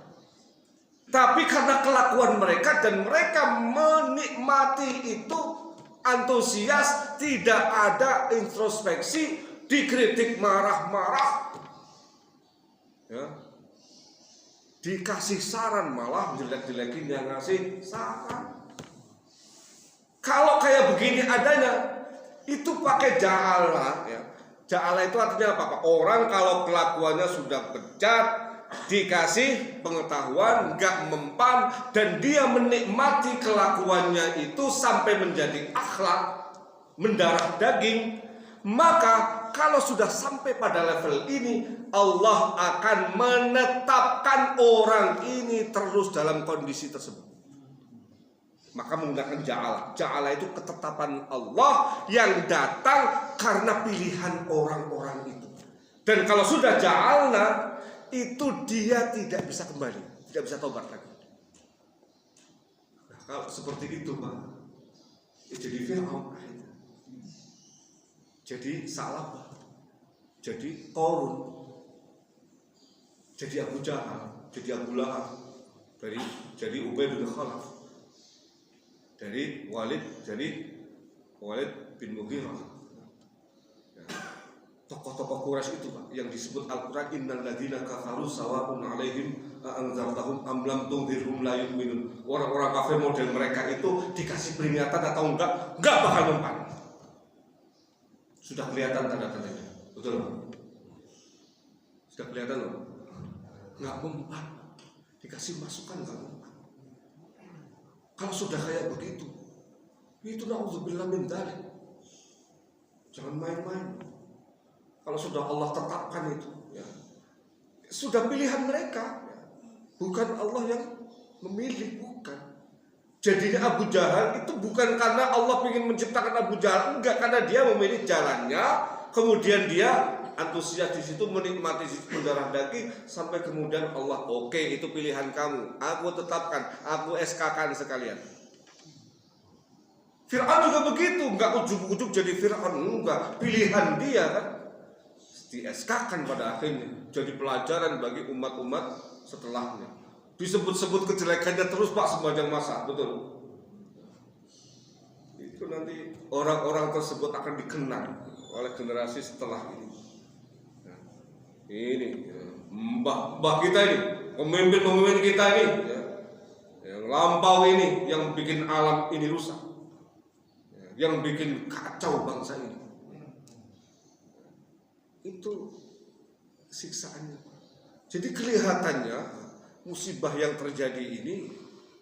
Tapi karena kelakuan mereka dan mereka menikmati itu antusias, tidak ada introspeksi, dikritik marah-marah, ya. Dikasih saran malah jelek-jelekin yang ngasih saran. Kalau kayak begini adanya, itu pakai ja'ala, ya. Ja'ala itu artinya apa, Pak? Orang kalau kelakuannya sudah bejat, dikasih pengetahuan, nggak mempan, dan dia menikmati kelakuannya itu sampai menjadi akhlak, mendarah daging, maka kalau sudah sampai pada level ini, Allah akan menetapkan orang ini terus dalam kondisi tersebut. Maka menggunakan ja'ala. Ja'ala itu ketetapan Allah yang datang karena pilihan orang-orang itu. Dan kalau sudah ja'alna, itu dia tidak bisa kembali, tidak bisa tobat lagi. Nah, kalau seperti itu, Pak, ya jadi Fir'aun akhirnya, jadi Sa'labah, jadi Qarun, jadi Abu Jahal, jadi Abu Lahab, jadi Ubay bin Khalaf, dari Walid bin Mughirah. Ya. Tokoh-tokoh Quraisy itu, Pak, yang disebut Al-Qur'an innal ladzina kafaru sawa'un 'alaihim a'anzartahum am lam tunzirhum la yu'minun. Orang-orang kafir model mereka itu dikasih peringatan atau enggak bakal mempan. Sudah kelihatan tanda-tandanya. Betul, Pak? Sudah kelihatan loh. Enggak mempan. Dikasih masukan enggak mempan. Kalau sudah kayak begitu, itu na'udzubillah min dzalik. Jangan main-main. Kalau sudah Allah tetapkan itu, ya, sudah pilihan mereka, ya. Bukan Allah yang memilih, bukan. Jadinya Abu Jahal itu bukan karena Allah ingin menciptakan Abu Jahal, enggak, karena dia memilih jalannya, kemudian dia antusias di situ menikmati mendarah daging sampai kemudian Allah, oke, itu pilihan kamu, aku tetapkan, aku SK-kan sekalian. Fir'aun juga begitu, enggak ujug-ujug jadi Fir'aun, enggak, pilihan dia kan di SK-kan pada akhirnya jadi pelajaran bagi umat-umat setelahnya. Disebut-sebut kejelekannya terus Pak sepanjang masa, betul. Itu nanti orang-orang tersebut akan dikenang oleh generasi setelah ini. Nah, ini mbah kita ini, pemimpin-pemimpin kita ini, ya, yang lampau ini, yang bikin alam ini rusak, ya, yang bikin kacau bangsa ini. Itu siksaannya. Jadi kelihatannya musibah yang terjadi ini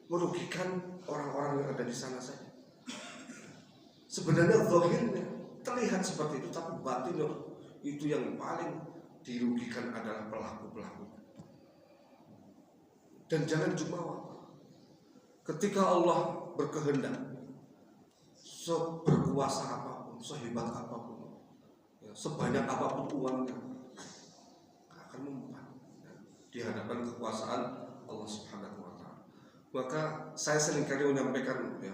merugikan orang-orang yang ada di sana saja. Sebenarnya zahirnya terlihat seperti itu, tapi batinnya itu yang paling dirugikan adalah pelaku-pelaku. Dan jangan jumawa. Ketika Allah berkehendak, seberkuasa apapun, sehebat apapun, ya, sebanyak apapun uangnya, akan mempan di hadapan kekuasaan Allah Subhanahu wa Ta'ala. Maka saya seringkali menyampaikan, ya,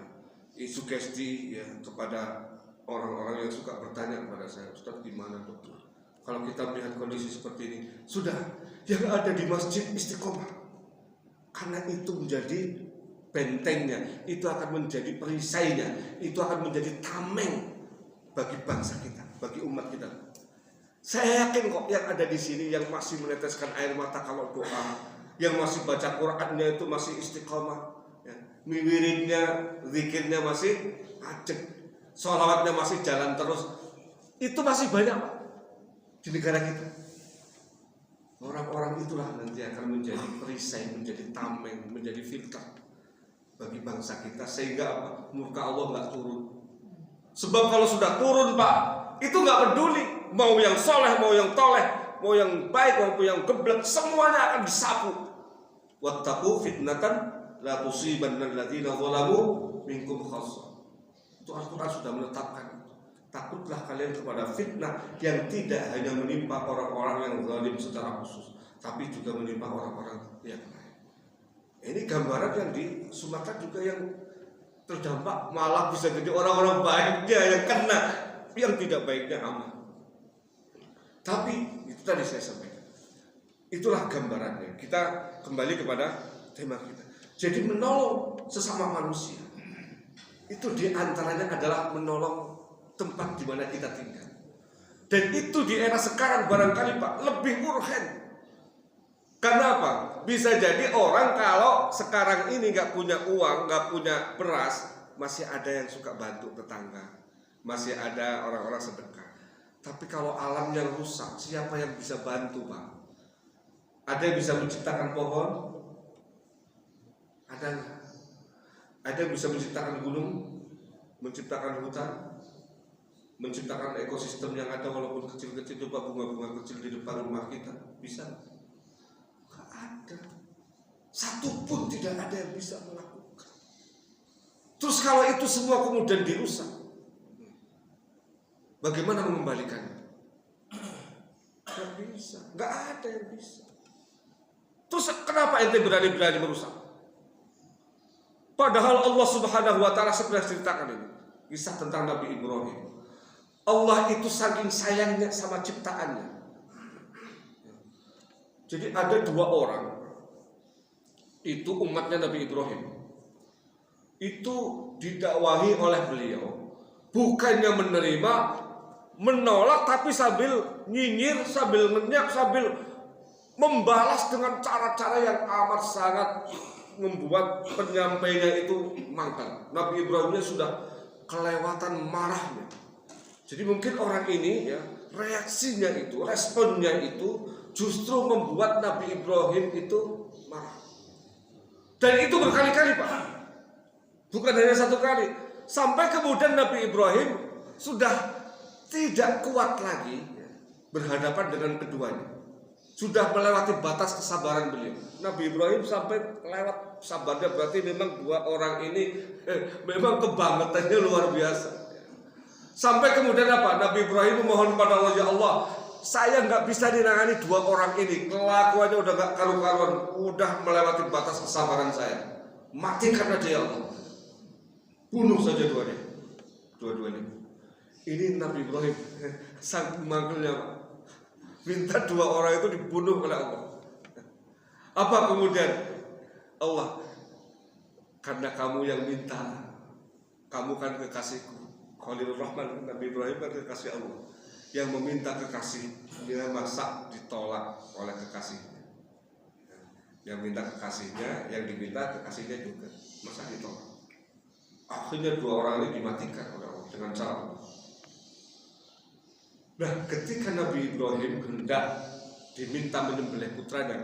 sugesti, ya, kepada orang-orang yang suka bertanya kepada saya, Ustaz, gimana dokter? Kalau kita melihat kondisi seperti ini, sudah, yang ada di masjid istiqomah, karena itu menjadi bentengnya, itu akan menjadi perisainya, itu akan menjadi tameng bagi bangsa kita, bagi umat kita. Saya yakin kok yang ada di sini yang masih meneteskan air mata kalau doa, yang masih baca Qur'annya itu masih istiqomah, ya, wiridnya, zikirnya masih ajak, sholawatnya masih jalan terus, itu masih banyak Pak di negara kita. Orang-orang itulah nanti akan menjadi perisai, menjadi tameng, menjadi filter bagi bangsa kita, sehingga apa? Murka Allah nggak turun. Sebab kalau sudah turun Pak, itu nggak peduli mau yang soleh, mau yang toleh, mau yang baik maupun yang geblek, semuanya akan disapu. Wattaqu fitnatan la tusibanna alladziina zalamu minkum khassah. Itu Al-Quran sudah menetapkan. Takutlah kalian kepada fitnah yang tidak hanya menimpa orang-orang yang zalim secara khusus, tapi juga menimpa orang-orang yang lain. Ini gambaran yang di Sumatera juga yang terdampak, malah bisa jadi orang-orang baiknya yang kena, yang tidak baiknya aman. Tapi itu tadi saya sampaikan, itulah gambarannya. Kita kembali kepada tema kita. Jadi menolong sesama manusia itu diantaranya adalah menolong tempat di mana kita tinggal. Dan itu di era sekarang barangkali Pak lebih urgen. Karena apa? Bisa jadi orang kalau sekarang ini nggak punya uang, nggak punya beras, masih ada yang suka bantu tetangga, masih ada orang-orang sedekah. Tapi kalau alam yang rusak, siapa yang bisa bantu Pak? Ada yang bisa menciptakan pohon? Ada nggak? Ada yang bisa menciptakan gunung, menciptakan hutan, menciptakan ekosistem yang ada walaupun kecil-kecil, coba bunga-bunga kecil di depan rumah kita, bisa? Nggak ada. Satu pun tidak ada yang bisa melakukan. Terus kalau itu semua kemudian dirusak, bagaimana mengembalikannya? Nggak bisa, nggak ada yang bisa. Terus kenapa ente berani-berani merusak? Padahal Allah Subhanahu wa Ta'ala sebenarnya ceritakan ini kisah tentang Nabi Ibrahim. Allah itu saking sayangnya sama ciptaannya. Jadi ada dua orang, itu umatnya Nabi Ibrahim. Itu didakwahi oleh beliau, bukannya menerima, menolak, tapi sambil nyinyir, sambil ngenyak, sambil membalas dengan cara-cara yang amat sangat membuat penyampainya itu mangkal. Nabi Ibrahimnya sudah kelewatan marahnya. Jadi mungkin orang ini, ya, reaksinya itu, responnya itu justru membuat Nabi Ibrahim itu marah. Dan itu berkali-kali Pak, bukan hanya satu kali. Sampai kemudian Nabi Ibrahim sudah tidak kuat lagi, ya, berhadapan dengan keduanya. Sudah melewati batas kesabaran beliau. Nabi Ibrahim sampai lewat sabarnya, berarti memang dua orang ini memang kebangetannya luar biasa. Sampai kemudian apa? Nabi Ibrahim memohon pada Allah, ya Allah, saya nggak bisa dinangani dua orang ini. Kelakuannya udah nggak karu-karuan, udah melewati batas kesabaran saya. Matikan aja ya Allah. Bunuh saja dua-duanya. Ini Nabi Ibrahim sang pemanggilnya, minta dua orang itu dibunuh oleh Allah. Apa kemudian? Allah, karena kamu yang minta, kamu kan kekasihku. Khalilur Rahman, Nabi Ibrahim kan kekasih Allah. Yang meminta kekasih, dia masa ditolak oleh kekasihnya. Yang minta kekasihnya, yang diminta kekasihnya juga, masa ditolak. Akhirnya dua orang ini dimatikan oleh Allah dengan cara Allah. Nah, ketika Nabi Ibrahim hendak diminta menyembelih putranya,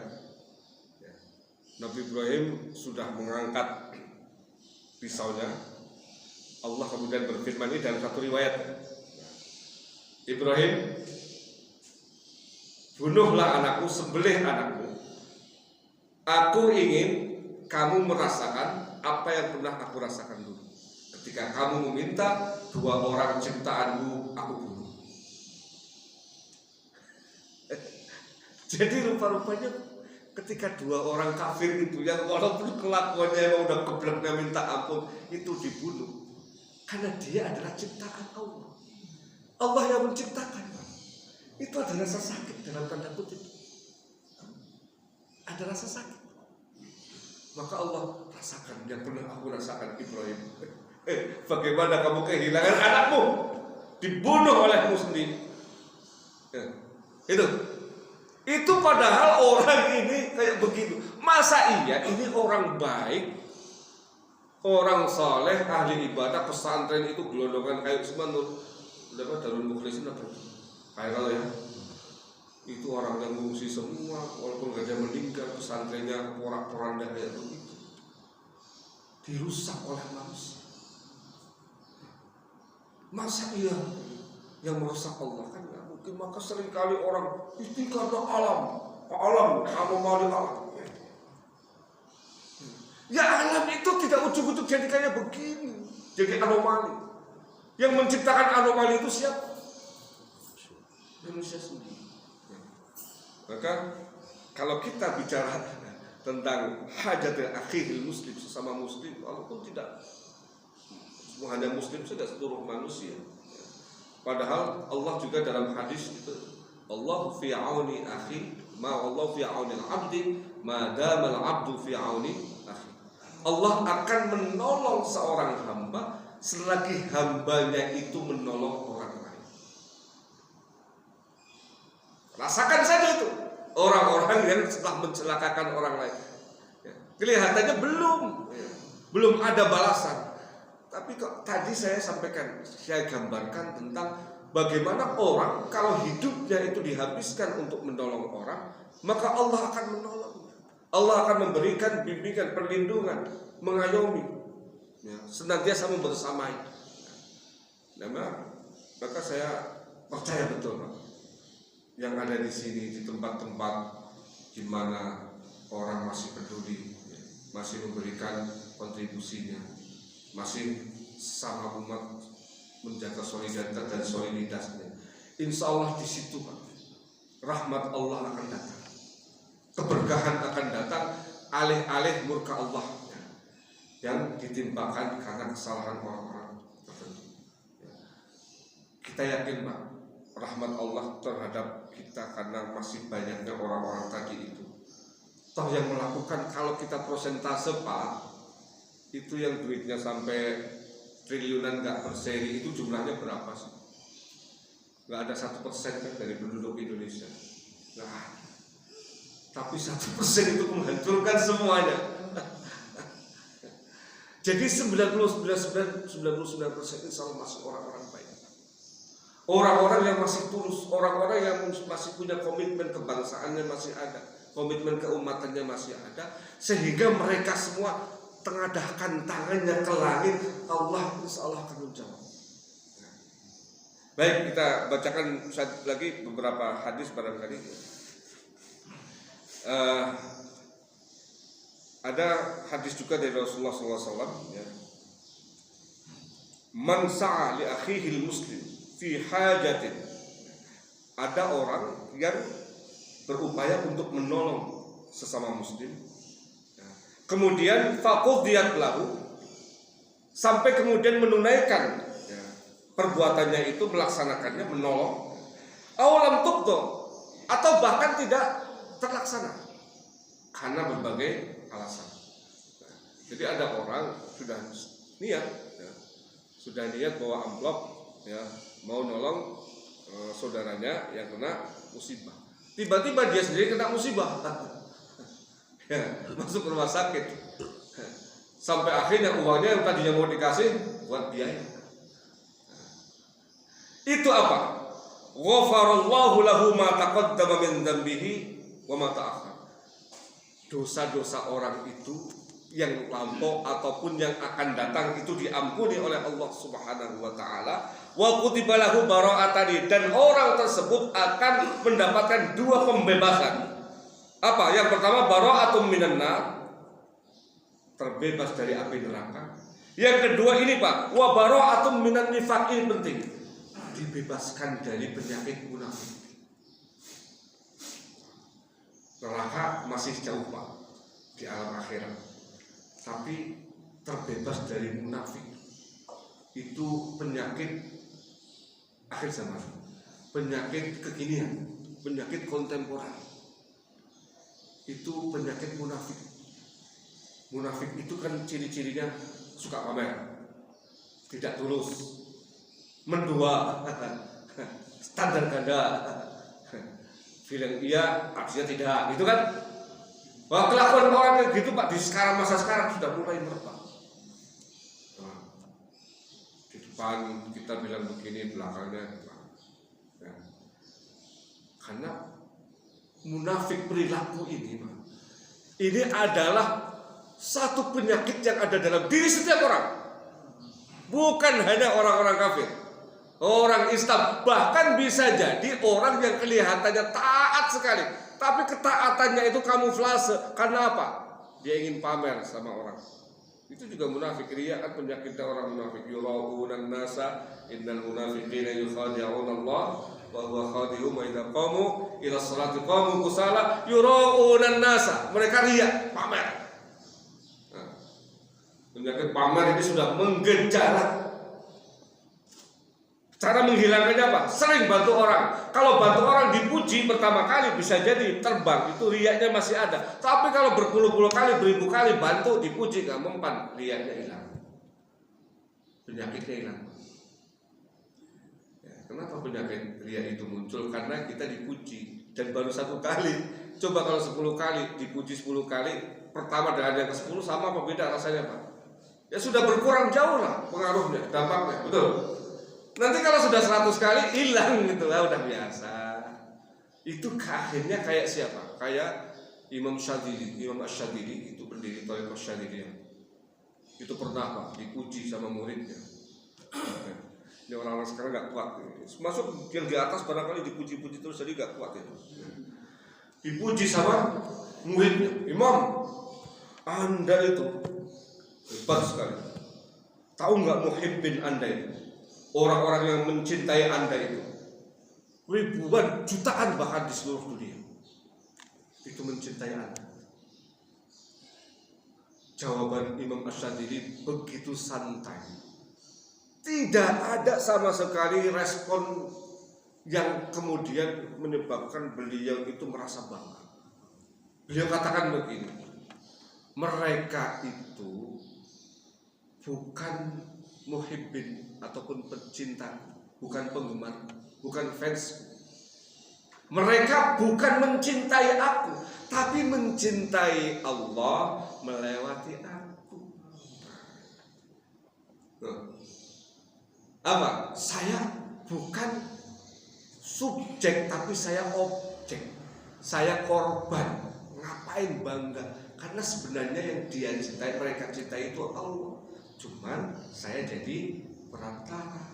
Nabi Ibrahim sudah mengangkat pisaunya. Allah kemudian berfirman ini dalam satu riwayat, Ibrahim, bunuhlah anakku, sembelih anakku. Aku ingin kamu merasakan apa yang pernah aku rasakan dulu. Ketika kamu meminta dua orang ciptaanmu, aku bunuh. Jadi rupa-rupanya ketika dua orang kafir itu, yang walaupun kelakuannya emang udah kebleknya minta ampun, itu dibunuh. Karena dia adalah ciptaan Allah. Allah yang menciptakan. Itu ada rasa sakit dalam tanda kutip. Ada rasa sakit. Maka Allah rasakan yang pernah aku rasakan, Ibrahim. Bagaimana kamu kehilangan anakmu, dibunuh olehmu sendiri. Itu padahal orang ini kayak begitu. Masa iya ini orang baik, orang soleh, ahli ibadah, pesantren itu gelondongan kayak Usmanul, Darul Mukhlisin apa? Viral ya. Itu orang yang mengungsi semua, walaupun gak ada yang meninggal, pesantrennya porak-poranda kayak begitu, dirusak oleh manusia. Masa iya yang merusak Allah? Kan gak mungkin. Maka seringkali orang itu karena alam, anomali alam. Ya alam itu tidak ujuk-ujuk jadi kayak begini, jadi anomali. Yang menciptakan anomali itu siapa? Manusia sendiri. Maka kalau kita bicara tentang hajatil akhil muslim, sesama muslim, walaupun tidak hanya muslim saja, seluruh manusia. Padahal Allah juga dalam hadis itu, Allah fi auni akhi, ma Allah fi auni al-abdi, ma dama al-abdu fi auni akhi. Allah akan menolong seorang hamba selagi hambanya itu menolong orang lain. Rasakan saja itu orang-orang yang setelah mencelakakan orang lain, kelihatannya belum ada balasan. Tapi kok tadi saya sampaikan, saya gambarkan tentang bagaimana orang kalau hidupnya itu dihabiskan untuk menolong orang, maka Allah akan menolong. Allah akan memberikan bimbingan, perlindungan, mengayomi, senantiasa membersamai. Maka saya percaya betul, Pak, yang ada di sini, di tempat-tempat di mana orang masih peduli, masih memberikan kontribusinya, masih sama umat menjaga solidaritas dan soliditasnya. Insya Allah di situ, Pak, rahmat Allah akan datang, keberkahan akan datang, alih-alih murka Allah yang ditimpakan karena kesalahan orang-orang tertentu. Kita yakin, Pak, rahmat Allah terhadap kita karena masih banyaknya orang-orang tadi itu. Toh yang melakukan, kalau kita prosentase, Pak, itu yang duitnya sampai triliunan gak berseri, itu jumlahnya berapa sih? Gak ada 1% kan dari penduduk Indonesia. Nah, tapi 1% itu menghancurkan semuanya. Jadi 99% insya Allah masih orang-orang baik, orang-orang yang masih tulus, orang-orang yang masih punya komitmen kebangsaannya masih ada, komitmen keumatannya masih ada, sehingga mereka semua tengadahkan tangannya ke langit, Allah insya Allah akan menjawab. Baik, kita bacakan lagi beberapa hadis barangkali. Ada hadis juga dari Rasulullah SAW, ya. Man sa'a li akhihil muslim fi hajatin. Ada orang yang berupaya untuk menolong sesama muslim, kemudian faqudiyat lahu, sampai kemudian menunaikan perbuatannya itu, melaksanakannya, menolong, awalam tubdo, atau bahkan tidak terlaksana karena berbagai alasan. Jadi ada orang sudah niat, bawa amplop, ya, mau nolong saudaranya yang kena musibah. Tiba-tiba dia sendiri kena musibah, ya, masuk rumah sakit, sampai akhirnya uangnya yang tadinya mau dikasih buat biaya. Itu apa? Ghafarallahu lahu ma taqaddama min dzambihi wa ma ta'akhkhar. Dosa-dosa orang itu yang lampau ataupun yang akan datang itu diampuni oleh Allah Subhanahu wa taala. Wa kutiba lahu bara'atani, dan orang tersebut akan mendapatkan 2 pembebasan. Apa? Yang pertama bara'atun minan nar, terbebas dari api neraka. Yang kedua ini Pak, wa bara'atun minan nifaq, ini penting, dibebaskan dari penyakit munafik. Neraka masih jauh Pak di alam akhirat, tapi terbebas dari munafik itu penyakit akhir zaman, penyakit kekinian, penyakit kontemporer. Itu penyakit munafik. Munafik itu kan ciri-cirinya suka pamer, tidak tulus, mendua, standar ganda, bilang iya artinya tidak, gitu kan? Wah, kelakuan orang kayak gitu Pak di sekarang, masa sekarang sudah mulai merebak. Nah, di depan kita bilang begini, belakangnya ya. Karena munafik perilaku ini Pak, ini adalah satu penyakit yang ada dalam diri setiap orang, bukan hanya orang-orang kafir, orang Islam, bahkan bisa jadi orang yang kelihatannya taat sekali, tapi ketaatannya itu kamuflase. Karena apa? Dia ingin pamer sama orang. Itu juga munafik. Riya kan penyakitnya orang munafik. Yura'unan nasa innal munafiqina yukhadi'una Allah wa huwa khadi'uhum wa idza qamu ila sholati qamu kusala yura'unan nasa. Mereka riya, pamer. Nah, penyakit pamer ini sudah menggejala. Cara menghilangkannya apa? Sering bantu orang. Kalau bantu orang dipuji pertama kali bisa jadi terbang, itu riyanya masih ada. Tapi kalau berpuluh-puluh kali, beribu kali bantu, dipuji, gak mempan, riyanya hilang, penyakitnya hilang. Ya, kenapa penyakit riya itu muncul? Karena kita dipuji dan baru 1 kali. Coba kalau 10 kali, dipuji 10 kali, pertama dengan yang ke-10 sama apa beda rasanya Pak? Ya sudah berkurang jauh lah pengaruhnya, dampaknya, betul. Nanti kalau sudah 100 kali hilang gitu lah, udah biasa. Itu akhirnya kayak siapa? Kayak Imam Syadili. Imam Asyadili itu pendiri Thariqah Syadiliyah. Itu pernah Pak dipuji sama muridnya. Ini orang-orang sekarang gak kuat. Masuk yang di atas barangkali dipuji-puji terus, jadi gak kuat itu. Dipuji sama muridnya, Imam, Anda itu hebat sekali. Tahu nggak muhibbin Anda itu? Orang-orang yang mencintai Anda itu ribuan, jutaan bahkan di seluruh dunia, itu mencintai Anda. Jawaban Imam Asyadili begitu santai, tidak ada sama sekali respon yang kemudian menyebabkan beliau itu merasa bangga. Beliau katakan begini, mereka itu bukan muhibbin ataupun pecinta, bukan penggemar, bukan fans. Mereka bukan mencintai aku, tapi mencintai Allah melewati aku. Apa? Saya bukan subjek, tapi saya objek. Saya korban. Ngapain bangga? Karena sebenarnya yang dia cintai, mereka cintai itu Allah. Cuman saya jadi perantara.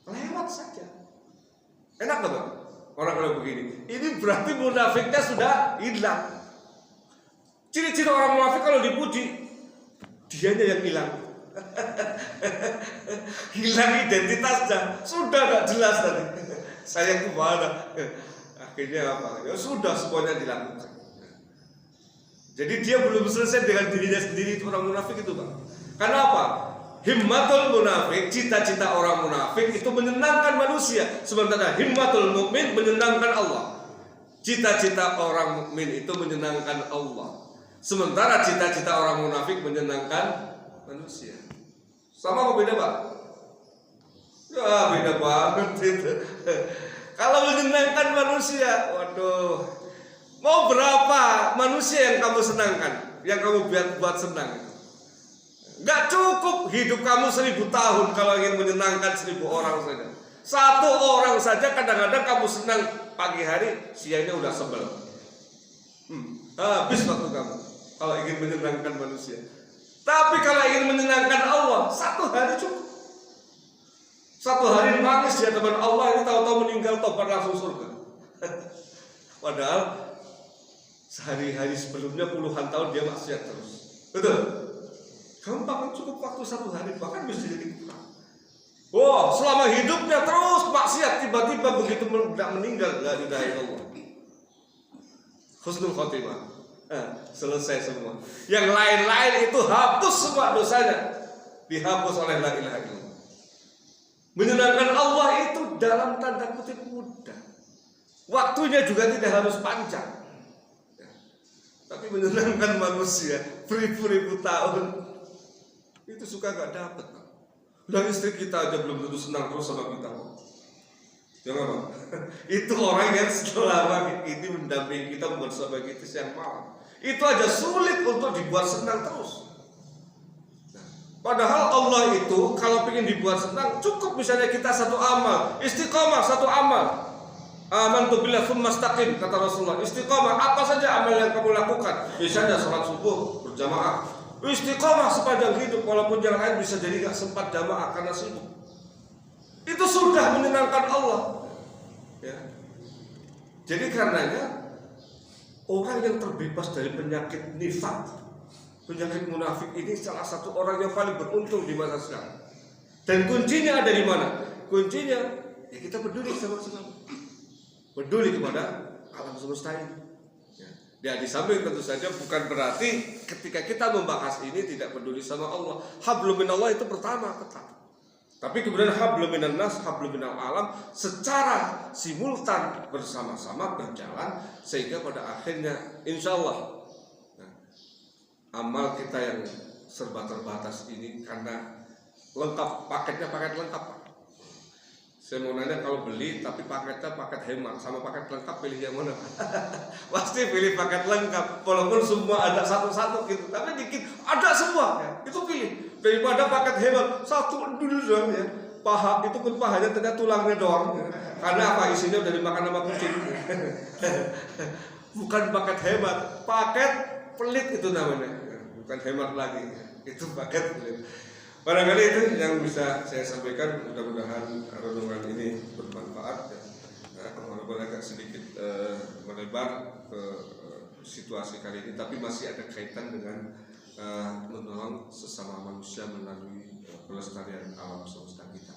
lewat saja. Enak nggak Bang? Orang kalau begini, ini berarti munafiknya sudah hilang. Ciri-ciri orang munafik kalau dipuji, dianya yang hilang. Hilang identitasnya, sudah nggak jelas tadi. Saya kemana? Akhirnya apa? Ya sudah semuanya dilakukan. Jadi dia belum selesai dengan dirinya sendiri, itu orang munafik itu Bang. Karena apa? Himmatul munafik, cita-cita orang munafik itu menyenangkan manusia, sementara himmatul mukmin menyenangkan Allah. Cita-cita orang mukmin itu menyenangkan Allah, sementara cita-cita orang munafik menyenangkan manusia. Sama apa beda Pak? Ya beda banget itu. Kalau menyenangkan manusia, waduh, mau berapa manusia yang kamu senangkan, yang kamu buat senang? Gak cukup hidup kamu 1000 tahun kalau ingin menyenangkan 1000 orang saja. Satu orang saja kadang-kadang kamu senang pagi hari, siangnya udah sebel. Habis waktu kamu kalau ingin menyenangkan manusia. Tapi kalau ingin menyenangkan Allah, 1 hari cukup. 1 hari nangis di hadapan Allah, ini tahu-tahu meninggal tobat langsung surga. Padahal sehari-hari sebelumnya puluhan tahun dia maksiat terus. Betul? Kamu bahkan cukup waktu 1 hari, bahkan bisa jadi kurang. Wow, selama hidupnya terus maksiat, tiba-tiba begitu meninggal, la ilaha illallah. Husnul khotimah. Selesai semua. Yang lain-lain itu hapus semua dosanya, dihapus oleh la ilaha illallah. Menyenangkan Allah itu dalam tanda kutip mudah. Waktunya juga tidak harus panjang. Tapi menyenangkan manusia beribu-ribu tahun, itu suka gak dapet. Dan istri kita aja belum tentu senang terus sama kita. Jangan Bang. Itu orang yang selama ini mendampingi kita bersama kita siang malam, itu aja sulit untuk dibuat senang terus. Padahal Allah itu kalau ingin dibuat senang, cukup misalnya kita 1 amal, istiqomah 1 amal. Amantu billah tsumma istaqim, kata Rasulullah. Istiqomah apa saja amal yang kamu lakukan, misalnya sholat subuh berjamaah, istiqomah sepanjang hidup, walaupun yang lain bisa jadi gak sempat jamaah karena sibuk. Itu sudah menyenangkan Allah. Ya. Jadi karenanya orang yang terbebas dari penyakit nifaq, penyakit munafik ini salah satu orang yang paling beruntung di masa sekarang. Dan kuncinya ada di mana? Kuncinya ya kita peduli sama sesama, peduli kepada alam semesta ini. Ya, di samping tentu saja bukan berarti ketika kita membahas ini tidak peduli sama Allah. Hablum minallah itu pertama ketat. Tapi kemudian hablum minan nas, hablum minal alam secara simultan bersama-sama berjalan sehingga pada akhirnya insya Allah amal kita yang serba terbatas ini karena lengkap, paketnya paket lengkap. Saya mau nanya, kalau beli tapi paketnya paket hemat sama paket lengkap, pilih yang mana? Pasti pilih paket lengkap, walaupun semua ada satu-satu gitu, tapi dikit ada semua ya. Itu pilih daripada paket hemat satu dulu doang ya. Paha itu pun pahanya ternyata tulangnya doang ya. Karena apa, isinya udah dimakan sama kucing. Bukan paket hemat, paket pelit itu namanya, bukan hemat lagi, itu paket pelit. Barangkali itu yang bisa saya sampaikan. Mudah-mudahan renungan ini bermanfaat ya. Walaupun agak sedikit melebar ke situasi kali ini, tapi masih ada kaitan dengan menolong sesama manusia melalui pelestarian alam semesta kita.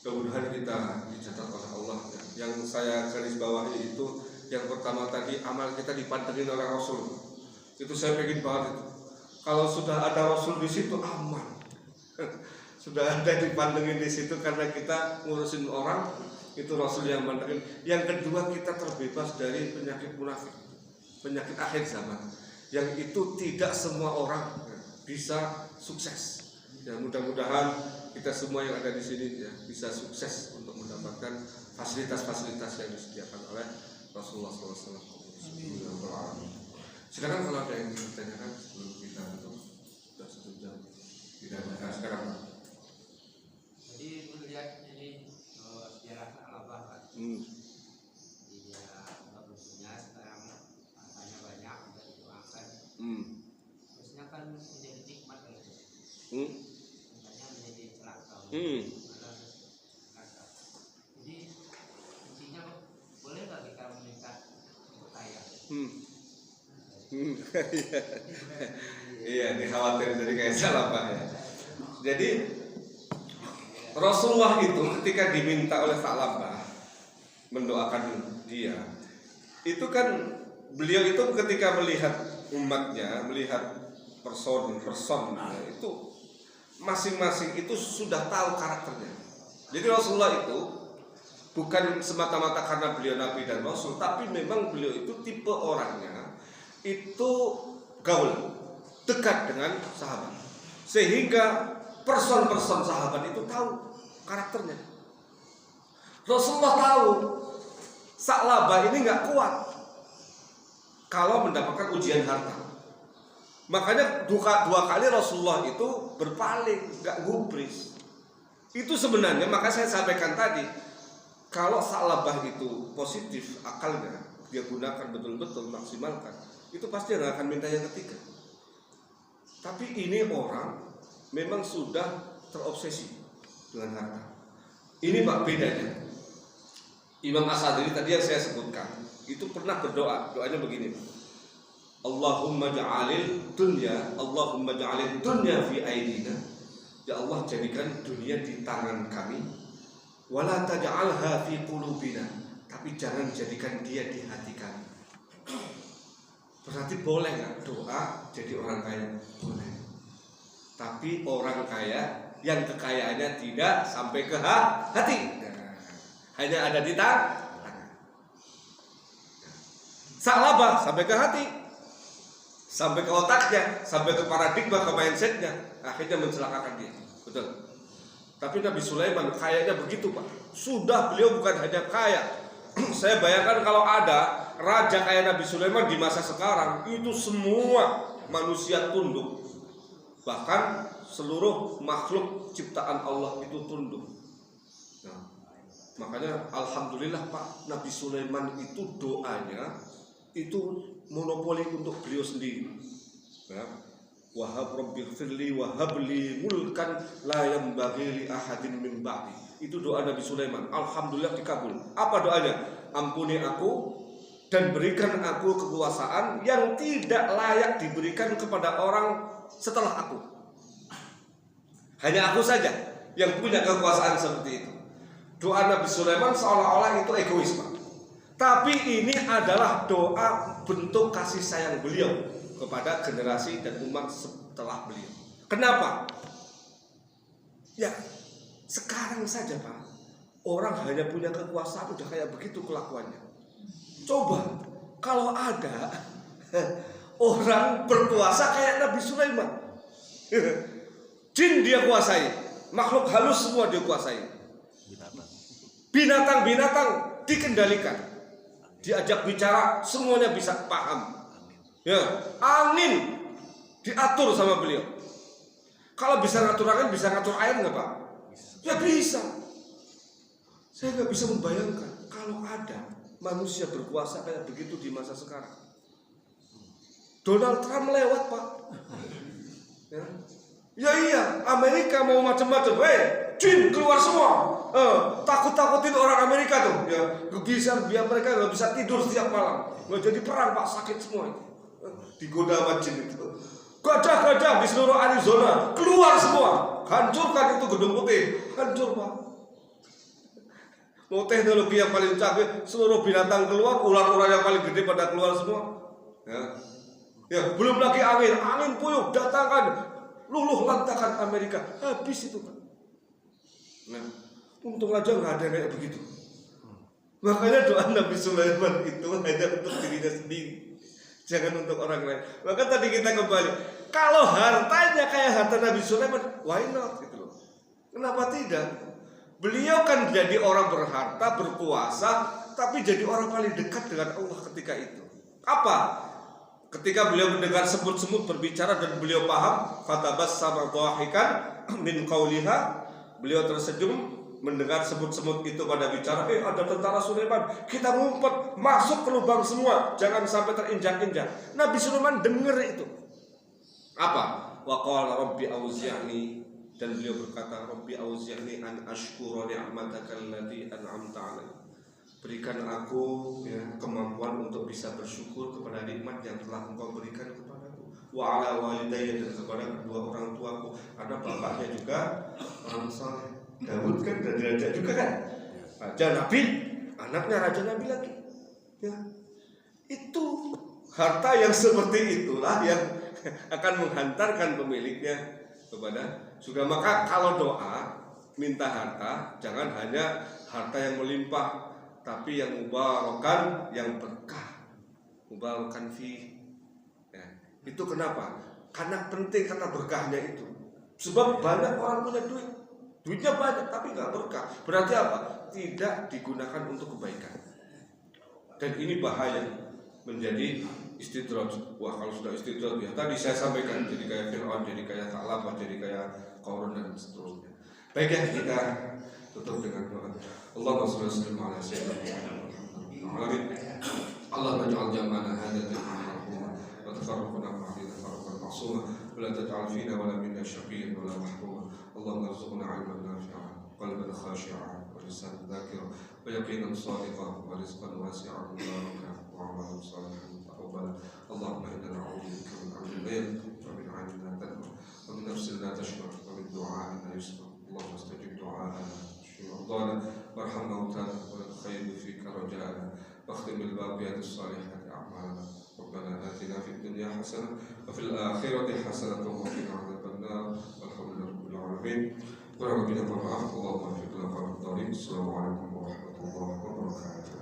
Mudah-mudahan kita dicatat oleh Allah ya. Yang saya garis bawahi itu yang pertama tadi, amal kita dipantengin oleh Rasul. Itu saya pengen banget itu. Kalau sudah ada Rasul di situ aman. Sudah ada dipandengin di situ karena kita ngurusin orang, itu Rasul yang mandangin. Yang kedua, kita terbebas dari penyakit munafik, penyakit akhir zaman, yang itu tidak semua orang bisa sukses. Ya, mudah-mudahan kita semua yang ada di sini ya bisa sukses untuk mendapatkan fasilitas-fasilitas yang disediakan oleh Rasulullah SAW. Silakan kalau ada yang ditanyakan sebelum kita tutup. Sudah 1 jam. Tidak ada sekarang. Jadi melihat ini sejarah Al-Abah kan. Dia belum punya, sekarang hartanya banyak, bisa dituangkan. Terusnya kan menjadi nikmat itu. Makanya menjadi celaka. Iya, dikhawatir jadi kayak salah Pak ya. Jadi Rasulullah itu ketika diminta oleh Sa'labah mendoakan dia, itu kan beliau itu ketika melihat umatnya, melihat person itu masing-masing itu sudah tahu karakternya. Jadi Rasulullah itu bukan semata-mata karena beliau Nabi dan Rasul, tapi memang beliau itu tipe orangnya itu gaul, dekat dengan sahabat, sehingga person sahabat itu tahu karakternya. Rasulullah tahu Sa'labah ini nggak kuat kalau mendapatkan ujian harta. Makanya dua kali Rasulullah itu berpaling, nggak gubris. Itu sebenarnya, maka saya sampaikan tadi, kalau Sa'labah itu positif akalnya, dia gunakan betul-betul, maksimalkan, itu pasti nggak akan minta yang ketiga. Tapi ini orang memang sudah terobsesi dengan harta. Ini Pak bedanya. Imam As-Sadili tadi yang saya sebutkan itu pernah berdoa, doanya begini, Allahumma ja'alil dunya fi aidina. Ya Allah, jadikan dunia di tangan kami. Wala taj'alha fi qulubina. Tapi jangan jadikan dia di hati kami. Berarti boleh nggak doa jadi orang kaya? Boleh. Tapi orang kaya yang kekayaannya tidak sampai ke hati, hanya ada di tangan. Sa'labah sampai ke hati, sampai ke otaknya, sampai ke paradigma, ke mindsetnya, akhirnya mencelakakan dia. Betul. Tapi Nabi Sulaiman kayaknya begitu Pak. Sudah beliau bukan hanya kaya. Saya bayangkan kalau ada raja kayak Nabi Sulaiman di masa sekarang, itu semua manusia tunduk. Bahkan seluruh makhluk ciptaan Allah itu tunduk. Nah, makanya alhamdulillah Pak, Nabi Sulaiman itu doanya itu monopoli untuk beliau sendiri. Ya. Wahab rabbighfirli wahabli mulkan la yanbaghi li ahadin min ba'di. Itu doa Nabi Sulaiman. Alhamdulillah dikabul. Apa doanya? Ampuni aku dan berikan aku kekuasaan yang tidak layak diberikan kepada orang setelah aku. Hanya aku saja yang punya kekuasaan seperti itu. Doa Nabi Sulaiman seolah-olah itu egois Pak. Tapi ini adalah doa bentuk kasih sayang beliau kepada generasi dan umat setelah beliau. Kenapa? Ya, sekarang saja Pak, orang hanya punya kekuasaan udah kayak begitu kelakuannya. Coba kalau ada orang berkuasa kayak Nabi Sulaiman, jin dia kuasai, makhluk halus semua dia kuasai, binatang-binatang dikendalikan, diajak bicara semuanya bisa paham. Ya, angin diatur sama beliau. Kalau bisa ngatur angin, bisa ngatur air nggak Pak? Ya bisa. Saya nggak bisa membayangkan kalau ada manusia berkuasa kayak begitu di masa sekarang. Donald Trump lewat Pak. Ya iya, Amerika mau macam-macam. Jin keluar semua. Takut-takutin orang Amerika tuh. Ya, bisa biar mereka nggak bisa tidur setiap malam. Nggak jadi perang Pak, sakit semua. Digoda sama jin itu. Gajah-gajah di seluruh Arizona keluar semua. Hancurkan itu gedung putih. Hancur Pak. Mau teknologi yang paling canggih, seluruh binatang keluar, ular-ular yang paling gede pada keluar semua. Ya, belum lagi angin puyuh datangkan, luluh lantakan Amerika, habis itu Pak. Nah, untung aja nggak ada kayak begitu. Makanya doa Nabi Sulaiman itu hanya untuk dirinya sendiri, jangan untuk orang lain. Maka tadi kita kembali, kalau hartanya kayak harta Nabi Sulaiman, why not gitu loh? Kenapa tidak? Beliau kan jadi orang berharta, berkuasa, tapi jadi orang paling dekat dengan Allah ketika itu. Apa? Ketika beliau mendengar semut-semut berbicara dan beliau paham, fatabassama dhahikan min qauliha, beliau tersenyum mendengar semut-semut itu pada bicara, ada tentara Sulaiman, kita ngumpet masuk ke lubang semua, jangan sampai terinjak-injak. Nabi Sulaiman dengar itu. Apa? Wa qala rabbi auzi'ni, dan beliau berkata, rabbi auzi'ni an ashkura ni'mataka allati an'amta 'alayya. berikan aku ya kemampuan untuk bisa bersyukur kepada nikmat yang telah Engkau berikan kepadaku. Wa ala walidayya, dan kepada kedua orang tuaku, karena bapaknya juga orang saleh. Daud kan dari raja juga kan, raja nabi, anaknya raja nabi lagi. Ya, itu harta yang seperti itulah yang akan menghantarkan pemiliknya kepada surga. Maka kalau doa minta harta, jangan hanya harta yang melimpah, tapi yang mubarakan, yang berkah, mubarakan fi. Ya, itu kenapa? Karena penting kata berkahnya itu. Sebab banyak orang punya duit, duitnya banyak tapi nggak berkah. Berarti apa? Tidak digunakan untuk kebaikan. Dan ini bahaya, menjadi istidraj. Wah, kalau sudah istidraj ya tadi saya sampaikan, jadi kayak Fir'aun, jadi kayak Tha'labah, jadi kayak Qarun dan seterusnya. Baik ya, kita tutup dengan doa. Allahumma shalli wa sallim ala sayyidina Muhammad. Allahumma ij'al jam'ana hadha jam'an marhuma wa tafarraqana ba'dahu tafarruqan ma'suma wa la taj'al fina wa la minna shaqiyyan wa la mahruma. Allahumma arzuqna 'ilman nafi'an, qalban khashi'an, wa lisanan dhakiran, wa yaqinan sadiqan, wa rizqan wasi'an mubarakan, wa 'amalan salihan mutaqabbalan. Allahumma inna na'udzu bika min 'ilmin la yanfa' wa min 'ilmin la tanfa' wa min nafsin la tashba' wa min du'a'in la yusma'. اللهم استجب دعاءنا واشف مرضانا وارحم موتانا وادخل فيك رجاءنا واختم بالباقيات الصالحات اعمالنا. ربنا اتنا في الدنيا حسنه وفي الاخره حسنه وقنا عذاب النار والحمد لله رب العالمين. ورحمة الله وبركاته. اللهم اغفر لنا الضالين. السلام عليكم ورحمه الله وبركاته.